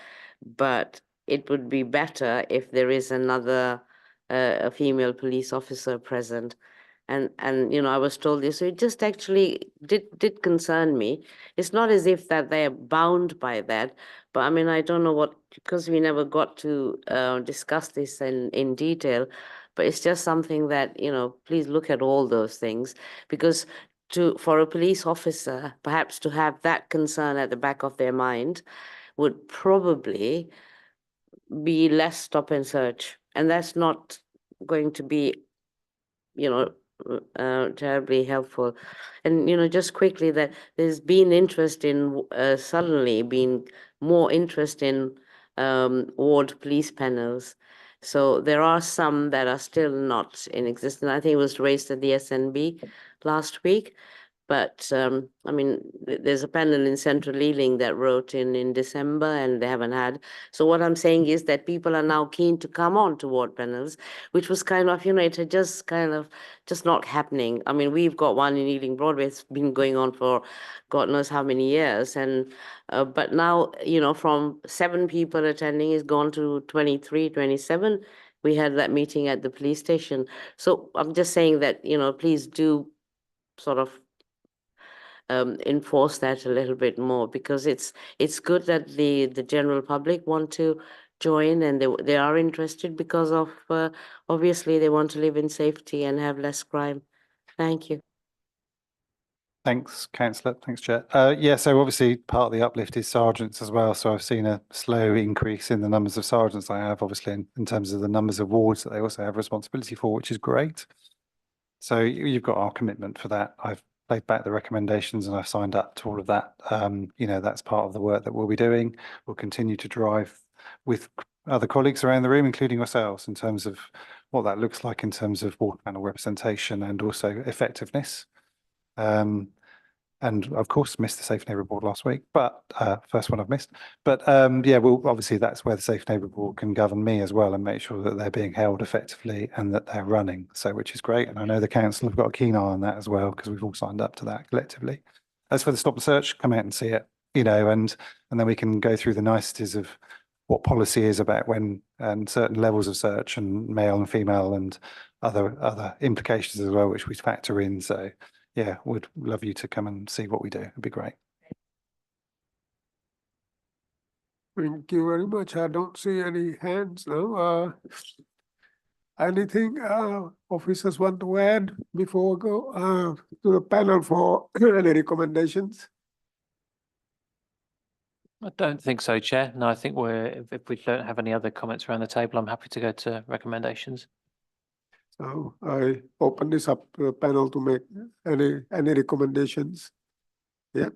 but it would be better if there is another a female police officer present And you know, I was told this, so it just actually did concern me. It's not as if that they're bound by that, but I mean, I don't know what, because we never got to discuss this in detail, but it's just something that, you know, please look at all those things, because for a police officer, perhaps to have that concern at the back of their mind would probably be less stop and search. And that's not going to be, you know, terribly helpful. And, you know, just quickly, that there's been interest in, suddenly been more interest in ward police panels. So there are some that are still not in existence. I think it was raised at the SNB last week. But I mean, there's a panel in Central Ealing that wrote in December, and they haven't had. So what I'm saying is that people are now keen to come on to ward panels, which was kind of, you know, it had just kind of just not happening. I mean, we've got one in Ealing Broadway. It's been going on for God knows how many years, and but now, you know, from 7 people attending, it's gone to 23, 27. We had that meeting at the police station. So I'm just saying that, you know, please do sort of enforce that a little bit more, because it's good that the general public want to join, and they are interested because of obviously they want to live in safety and have less crime. Thank you. Thanks, councillor. Thanks, Chair. Yeah, so obviously part of the uplift is sergeants as well. So I've seen a slow increase in the numbers of sergeants I have, obviously in terms of the numbers of wards that they also have responsibility for, which is great. So you've got our commitment for that. I've played back the recommendations and I've signed up to all of that. You know, that's part of the work that we'll be doing. We'll continue to drive with other colleagues around the room, including ourselves, in terms of what that looks like in terms of ward panel representation and also effectiveness. And of course missed the Safe Neighbour Board last week, but first one I've missed. But yeah, well, obviously that's where the Safe Neighbour Board can govern me as well and make sure that they're being held effectively and that they're running. So, which is great. And I know the council have got a keen eye on that as well, because we've all signed up to that collectively. As for the stop and search, come out and see it, you know, and then we can go through the niceties of what policy is about when and certain levels of search and male and female and other implications as well, which we factor in. So yeah, would love you to come and see what we do. It'd be great. Thank you very much. I don't see any hands now. Anything officers want to add before we go to the panel for any recommendations? I don't think so, Chair. No, I think if we don't have any other comments around the table, I'm happy to go to recommendations. So I open this up to the panel to make any recommendations. Yeah.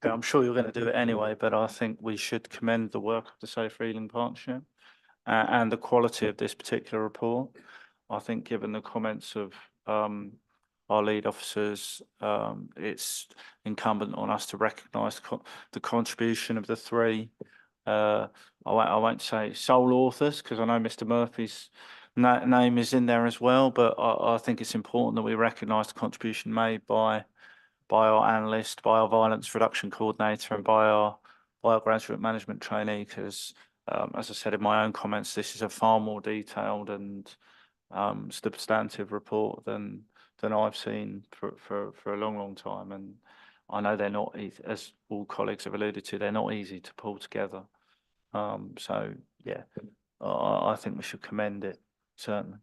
Yeah, I'm sure you're going to do it anyway, but I think we should commend the work of the Safe Ealing Partnership and the quality of this particular report. I think given the comments of our lead officers, it's incumbent on us to recognise the contribution of the 3. I won't say sole authors, because I know Mr. Murphy's name is in there as well, but I think it's important that we recognise the contribution made by our analyst, by our violence reduction coordinator, and by our graduate management trainee, because as I said in my own comments, this is a far more detailed and substantive report than I've seen for a long time. And I know they're not, as all colleagues have alluded to, they're not easy to pull together. So yeah, I think we should commend it, certainly.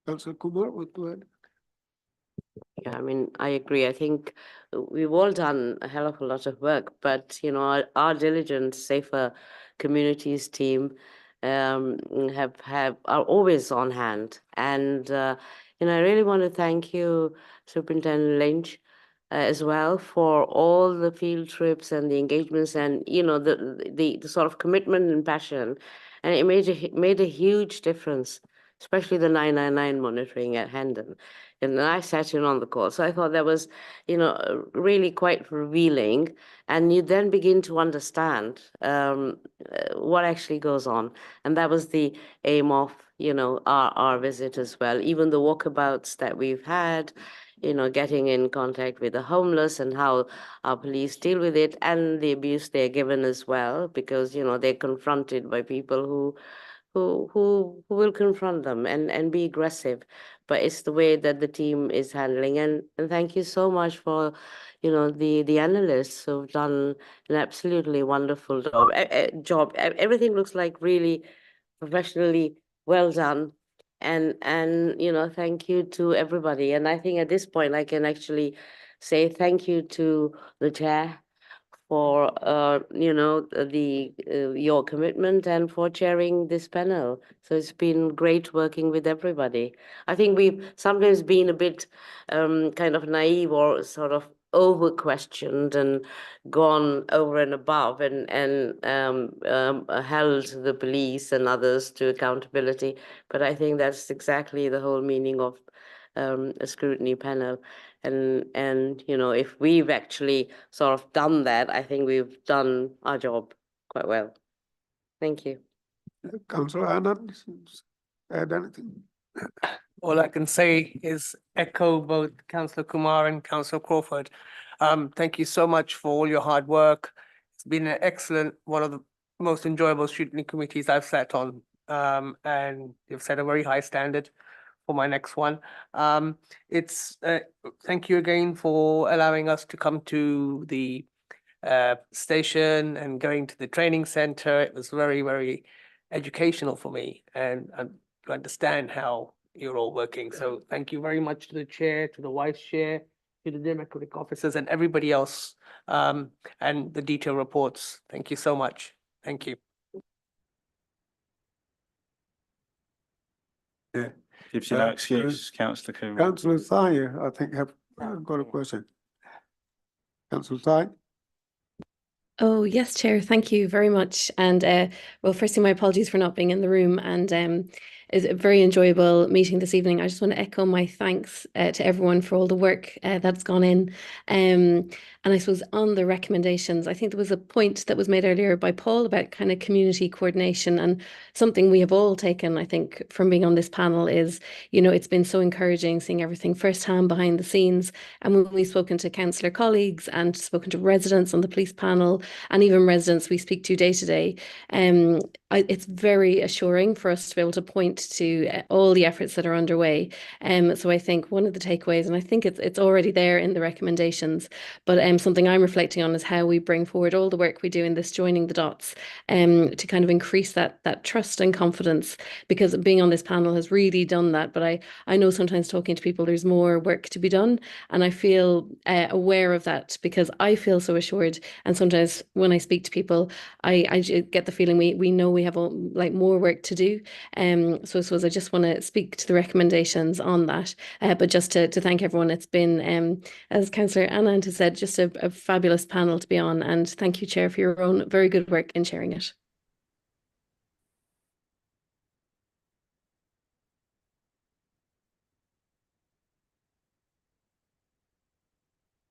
Councillor Kumar, what to add? Yeah, I mean, I agree. I think we've all done a hell of a lot of work, but you know, our diligent Safer Communities team are always on hand. And you know, I really want to thank you, Superintendent Lynch, as well, for all the field trips and the engagements, and you know, the sort of commitment and passion, and it made a huge difference, especially the 999 monitoring at Hendon. And I sat in on the call. So I thought that was, you know, really quite revealing. And you then begin to understand what actually goes on. And that was the aim of, you know, our visit as well. Even the walkabouts that we've had, you know, getting in contact with the homeless and how our police deal with it, and the abuse they're given as well, because, you know, they're confronted by people who will confront them and be aggressive. But it's the way that the team is handling. And thank you so much for, the analysts who've done an absolutely wonderful job. Everything looks like really professionally well done. And thank you to everybody. And I think at this point I can actually say thank you to the chair for your commitment and for chairing this panel. So it's been great working with everybody. I think we've sometimes been a bit kind of naive or sort of over questioned and gone over and above and held the police and others to accountability. But I think that's exactly the whole meaning of a scrutiny panel. And if we've actually sort of done that, I think we've done our job quite well. Thank you. Councillor Anand, add anything? All I can say is echo both Councillor Kumar and Councillor Crawford. Thank you so much for all your hard work. It's been an excellent, one of the most enjoyable scrutiny committees I've sat on. And you've set a very high standard for my next one. Thank you again for allowing us to come to the station and going to the training center. It was very, very educational for me and to understand how you're all working. So thank you very much to the chair, to the vice chair, to the democratic officers and everybody else, and the detailed reports. Thank you so much. Thank you. Yeah. Gives you no Uh, excuse, Councillor Kumar. Councillor Thaya, I think have got a question. Councillor Thaya? Oh, yes, Chair. Thank you very much. And well, firstly, my apologies for not being in the room. And it's a very enjoyable meeting this evening. I just want to echo my thanks to everyone for all the work that's gone in. And I suppose on the recommendations, I think there was a point that was made earlier by Paul about kind of community coordination, and something we have all taken, I think, from being on this panel is, it's been so encouraging seeing everything firsthand behind the scenes. And when we've spoken to councillor colleagues and spoken to residents on the police panel, and even residents we speak to day to day, it's very assuring for us to be able to point to all the efforts that are underway. So I think one of the takeaways, and I think it's already there in the recommendations, but something I'm reflecting on is how we bring forward all the work we do in this joining the dots, to kind of increase that trust and confidence, because being on this panel has really done that. But I know sometimes talking to people, there's more work to be done, and I feel aware of that because I feel so assured. And sometimes when I speak to people, I get the feeling we know we have more work to do. So I suppose I just want to speak to the recommendations on that, but just to thank everyone. It's been, as Councillor Anand has said, just a fabulous panel to be on, and thank you, Chair, for your own very good work in chairing it.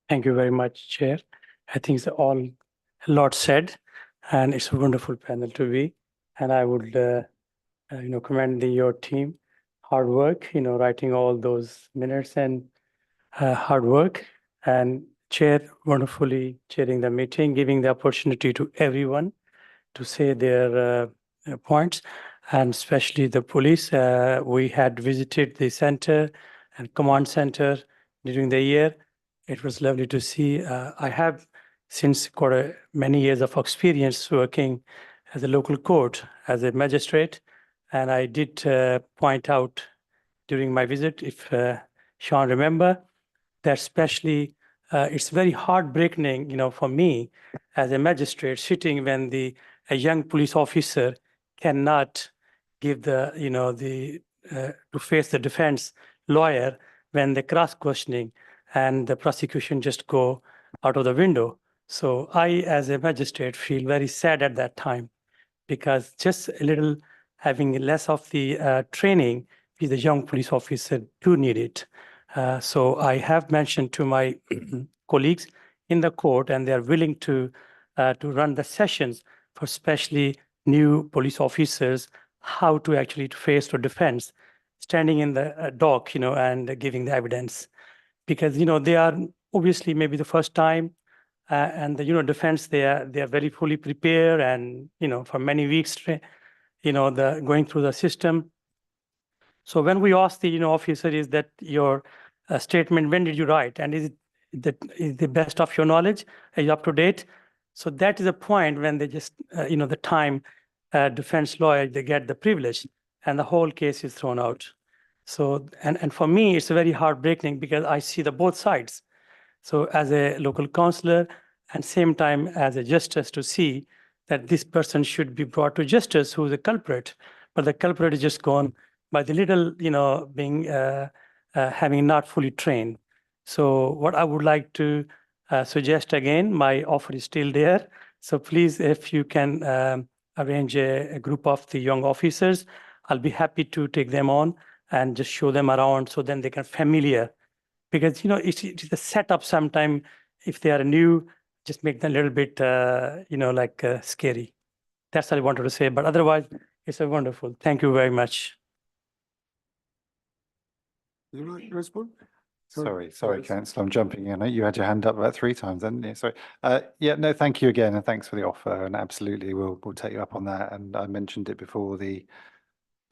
Thank you very much, Chair. I think it's all a lot said, and it's a wonderful panel to be. And I would, commend your team, hard work, writing all those minutes and hard work. And Chair, wonderfully chairing the meeting, giving the opportunity to everyone to say their points, and especially the police. We had visited the center and command center during the year. It was lovely to see. I have since quite many years of experience working as a local court, as a magistrate, and I did point out during my visit, if Sean remember, that especially it's very heartbreaking, for me as a magistrate sitting when a young police officer cannot give to face the defense lawyer when they cross questioning and the prosecution just go out of the window. So I, as a magistrate, feel very sad at that time, because just a little having less of the training, the young police officer do need it. So I have mentioned to my colleagues in the court, and they are willing to run the sessions for especially new police officers, how to actually face the defense, standing in the dock, and giving the evidence. Because, they are obviously maybe the first time, and the, defense, they are very fully prepared, and, for many weeks the going through the system. So when we ask the, officer, is that your statement, when did you write? And is the best of your knowledge? Are you up to date? So that is a point when they just, the time defense lawyer, they get the privilege and the whole case is thrown out. So, and for me, it's very heartbreaking because I see the both sides. So as a local councillor and same time as a justice to see that this person should be brought to justice who is a culprit, but the culprit is just gone by the little, being, having not fully trained. So what I would like to suggest again, my offer is still there. So please, if you can arrange a group of the young officers, I'll be happy to take them on and just show them around so then they can familiar. Because, it's a setup sometime if they are new, just make them a little bit, scary. That's what I wanted to say, but otherwise it's a wonderful. Thank you very much. You like to respond? Sorry, Councillor, I'm jumping in. You had your hand up about 3 times, didn't you? Sorry. Yeah, no, thank you again, and thanks for the offer. And absolutely, we'll take you up on that. And I mentioned it before.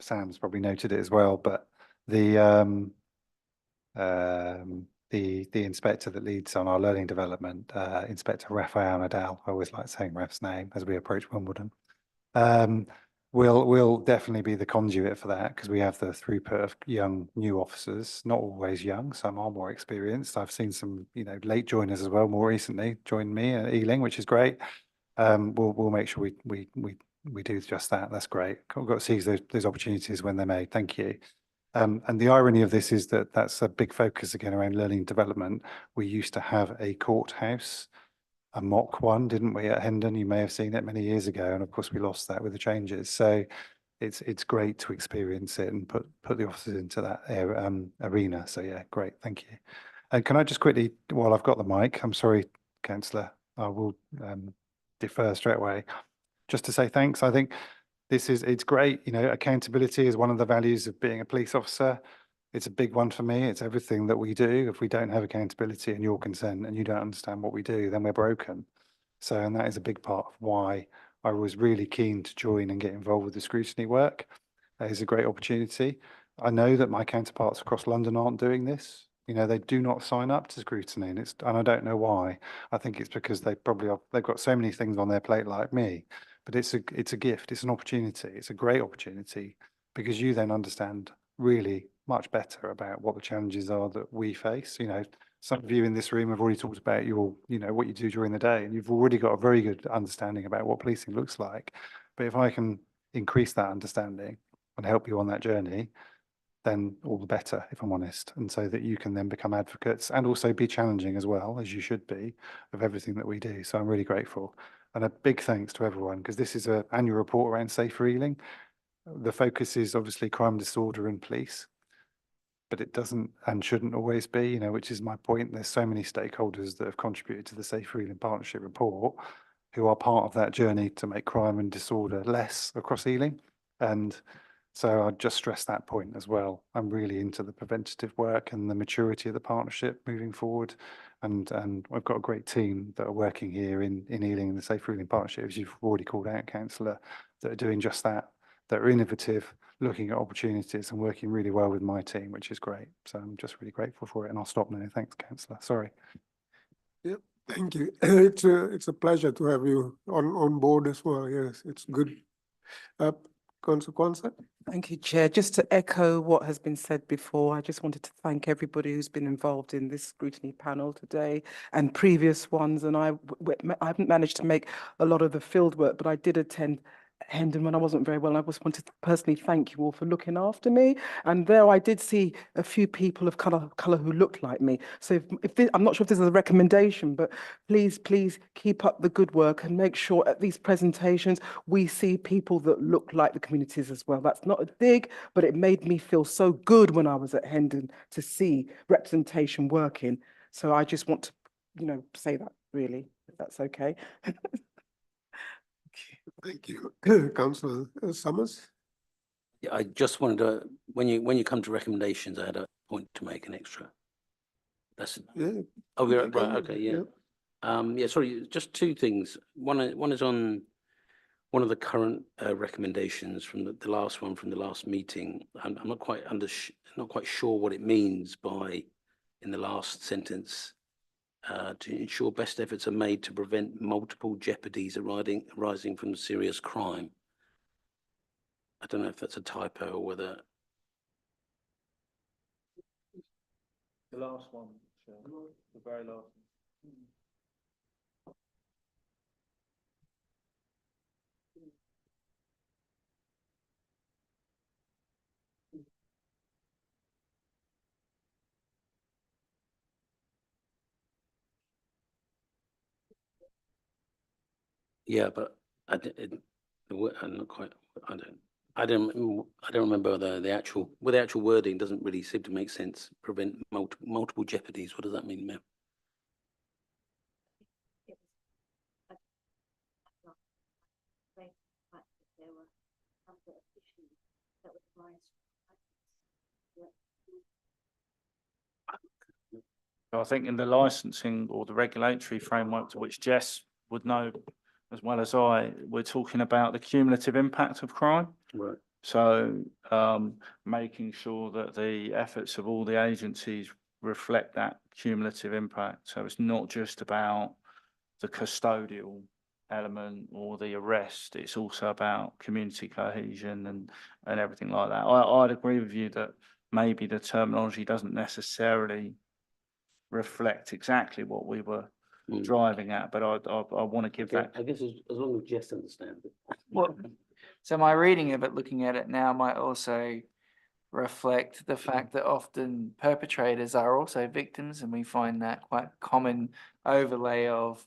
Sam's probably noted it as well, but the inspector that leads on our learning development, Inspector Raphael Nadal, I always like saying Raf's name as we approach Wimbledon. We'll definitely be the conduit for that because we have the throughput of young new officers, not always young, some are more experienced. I've seen some, late joiners as well more recently join me at Ealing, which is great. We'll make sure we do just that. That's great. We've got to seize those opportunities when they're made. Thank you. And the irony of this is that that's a big focus again around learning development. We used to have a courthouse, a mock one, didn't we, at Hendon? You may have seen it many years ago, and of course we lost that with the changes. So it's great to experience it and put the officers into that arena. So yeah, great, thank you. And can I just quickly, while I've got the mic, I'm sorry, Councillor, I will defer straight away, just to say thanks. I think it's great. Accountability is one of the values of being a police officer. It's a big one for me. It's everything that we do. If we don't have accountability and your consent and you don't understand what we do, then we're broken. So, and that is a big part of why I was really keen to join and get involved with the scrutiny work. It is a great opportunity. I know that my counterparts across London aren't doing this. They do not sign up to scrutiny, and I don't know why. I think it's because they've got so many things on their plate like me. But it's a gift. It's an opportunity. It's a great opportunity because you then understand really much better about what the challenges are that we face. Some of you in this room have already talked about what you do during the day, and you've already got a very good understanding about what policing looks like. But if I can increase that understanding and help you on that journey, then all the better, if I'm honest. And so that you can then become advocates and also be challenging as well, as you should be, of everything that we do. So I'm really grateful. And a big thanks to everyone, because this is an annual report around safer Ealing. The focus is obviously crime, disorder and police, but it doesn't and shouldn't always be, which is my point. There's so many stakeholders that have contributed to the Safer Ealing Partnership report who are part of that journey to make crime and disorder less across Ealing. And so I'd just stress that point as well. I'm really into the preventative work and the maturity of the partnership moving forward. And I've got a great team that are working here in Ealing in the Safer Ealing Partnership, as you've already called out, Councillor, that are doing just that, that are innovative, looking at opportunities and working really well with my team, which is great. So I'm just really grateful for it. And I'll stop now. Thanks, Councillor. Sorry. Yep, thank you. It's a pleasure to have you on board as well. Yes, it's good. Councillor. Thank you, Chair. Just to echo what has been said before, I just wanted to thank everybody who's been involved in this scrutiny panel today and previous ones. And I haven't managed to make a lot of the field work, but I did attend Hendon when I wasn't very well. I just wanted to personally thank you all for looking after me. And there I did see a few people of colour who looked like me. So if this, I'm not sure if this is a recommendation, but please keep up the good work and make sure at these presentations we see people that look like the communities as well. That's not a dig, but it made me feel so good when I was at Hendon to see representation working. So I just want to, say that really, if that's okay. Thank you. Councillor Summers. Yeah, I just wanted to, when you come to recommendations, I had a point to make, an extra. That's yeah. Oh, we're right. Okay, yeah. Yeah, sorry, just 2 things. One is on one of the current recommendations from the last one from the last meeting, I'm not quite not quite sure what it means by in the last sentence. To ensure best efforts are made to prevent multiple jeopardies arising from serious crime. I don't know if that's a typo or whether. The last one, the very last one. Yeah, but I'm not quite. I don't remember the actual. Well, the actual wording doesn't really seem to make sense. Prevent multiple jeopardies. What does that mean, ma'am? I think in the licensing or the regulatory framework, to which Jess would know as well as I, we're talking about the cumulative impact of crime. Right. So making sure that the efforts of all the agencies reflect that cumulative impact. So it's not just about the custodial element or the arrest, it's also about community cohesion and everything like that. I'd agree with you that maybe the terminology doesn't necessarily reflect exactly what we were driving at, but I want to give that. I guess as long as Jess understands it. Well, so my reading of it, looking at it now, might also reflect the fact that often perpetrators are also victims, and we find that quite common overlay of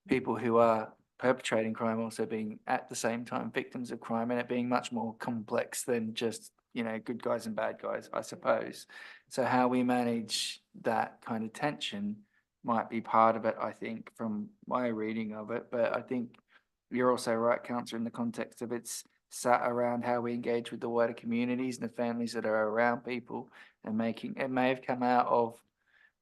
people who are perpetrating crime also being at the same time victims of crime, and it being much more complex than just, you know, good guys and bad guys, I suppose. So how we manage that kind of tension might be part of it, I think, from my reading of it. But I think you're also right, Councillor, in the context of it's sat around how we engage with the wider communities and the families that are around people, and making it may have come out of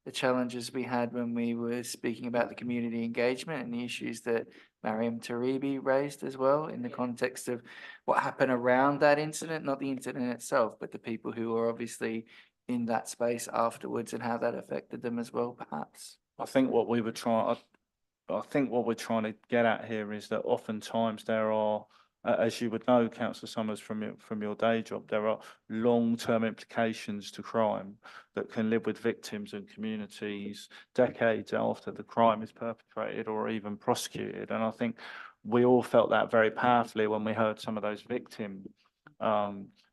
the challenges we had when we were speaking about the community engagement and the issues that Mariam Taribi raised as well, in the context of what happened around that incident, not the incident itself, but the people who were obviously in that space afterwards and how that affected them as well, perhaps. I think what we were trying, I think what we're trying to get at here is that oftentimes there are, as you would know, Councillor Summers, from your day job, there are long-term implications to crime that can live with victims and communities decades after the crime is perpetrated or even prosecuted. And I think we all felt that very powerfully when we heard some of those victim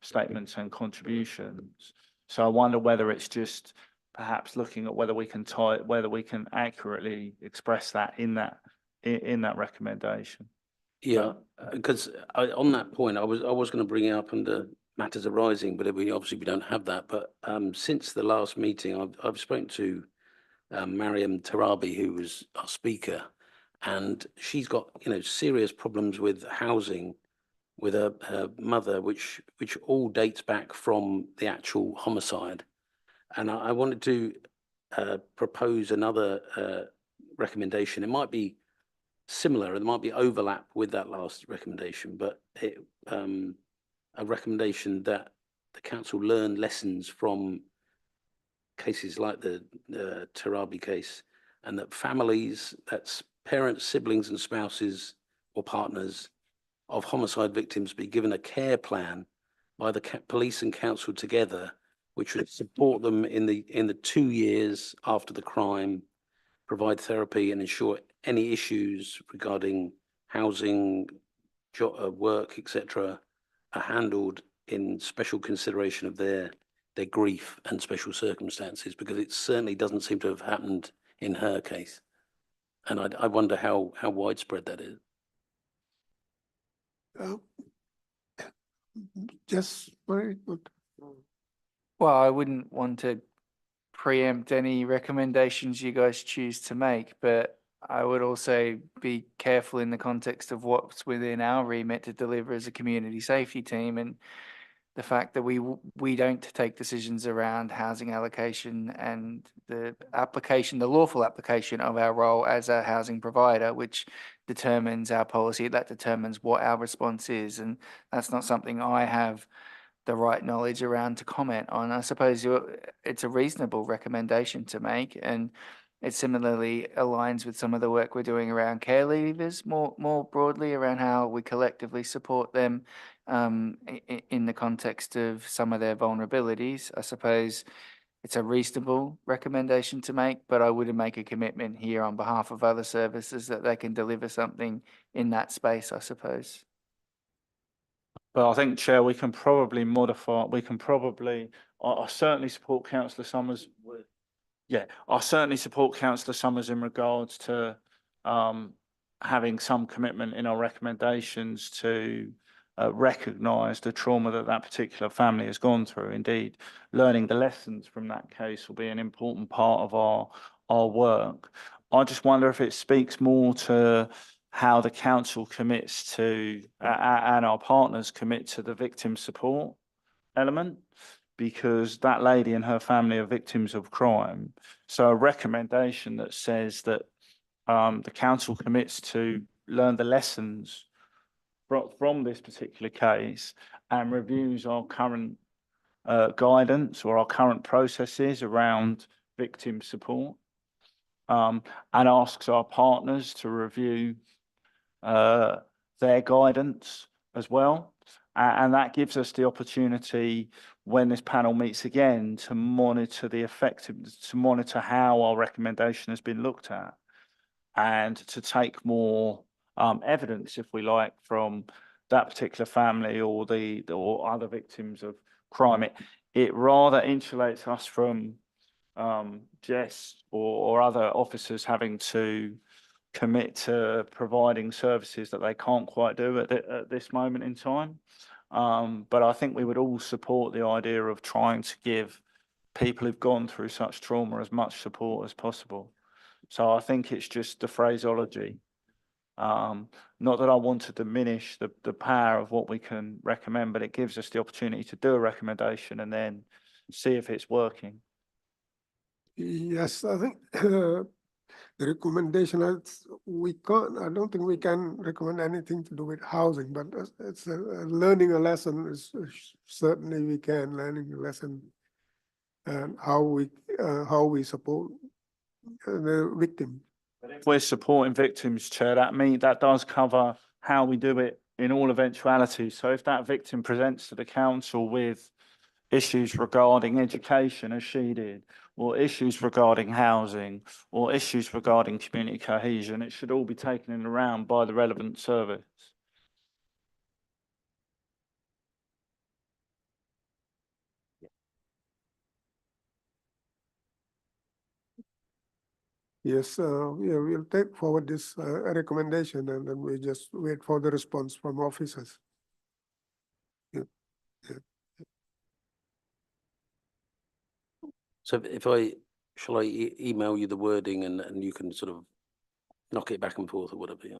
statements and contributions. So I wonder whether it's just perhaps looking at whether we can accurately express that in that recommendation. Yeah, because on that point, I was going to bring it up under matters arising, but we don't have that. But since the last meeting, I've spoken to Mariam Tarabi, who was our speaker, and she's got serious problems with housing with her mother, which all dates back from the actual homicide. And I wanted to propose another recommendation. It might be similar, there might be overlap with that last recommendation, but a recommendation that the council learn lessons from cases like the Tarabi case, and that families, that's parents, siblings and spouses or partners of homicide victims, be given a care plan by the police and council together, which would support them in the 2 years after the crime, provide therapy and ensure any issues regarding housing, work, etc., are handled in special consideration of their grief and special circumstances, because it certainly doesn't seem to have happened in her case. And I wonder how widespread that is. Just very good. Well, I wouldn't want to preempt any recommendations you guys choose to make, but I would also be careful in the context of what's within our remit to deliver as a community safety team. And the fact that we don't take decisions around housing allocation and the application, the lawful application of our role as a housing provider, which determines our policy, that determines what our response is. And that's not something I have the right knowledge around to comment on. I suppose it's a reasonable recommendation to make, and it similarly aligns with some of the work we're doing around care leavers, more broadly around how we collectively support them in the context of some of their vulnerabilities. I suppose it's a reasonable recommendation to make, but I wouldn't make a commitment here on behalf of other services that they can deliver something in that space, I suppose. But I think, Chair, we can probably modify, I certainly support Councillor Summers. Yeah, I certainly support Councillor Summers in regards to having some commitment in our recommendations to recognise the trauma that particular family has gone through. Indeed, learning the lessons from that case will be an important part of our work. I just wonder if it speaks more to how the council commits to and our partners commit to the victim support element, because that lady and her family are victims of crime. So a recommendation that says that the council commits to learn the lessons from this particular case and reviews our current guidance or our current processes around victim support, and asks our partners to review their guidance as well. And that gives us the opportunity, when this panel meets again, to monitor the effectiveness, to monitor how our recommendation has been looked at, and to take more evidence, if we like, from that particular family or other victims of crime. It rather insulates us from Jess or other officers having to commit to providing services that they can't quite do at this moment in time. But I think we would all support the idea of trying to give people who've gone through such trauma as much support as possible. So I think it's just the phraseology. Not that I want to diminish the power of what we can recommend, but it gives us the opportunity to do a recommendation and then see if it's working. Yes, I think the recommendation is I don't think we can recommend anything to do with housing, but it's learning a lesson is certainly we can learning a lesson, and how we support the victim. If we're supporting victims, Chair, that does cover how we do it in all eventualities. So if that victim presents to the council with issues regarding education, as she did, or issues regarding housing, or issues regarding community cohesion, it should all be taken in around by the relevant service. Yes, yeah, we'll take forward this recommendation, and then we just wait for the response from officers. Yeah. So shall I email you the wording and you can sort of knock it back and forth or whatever? Yeah?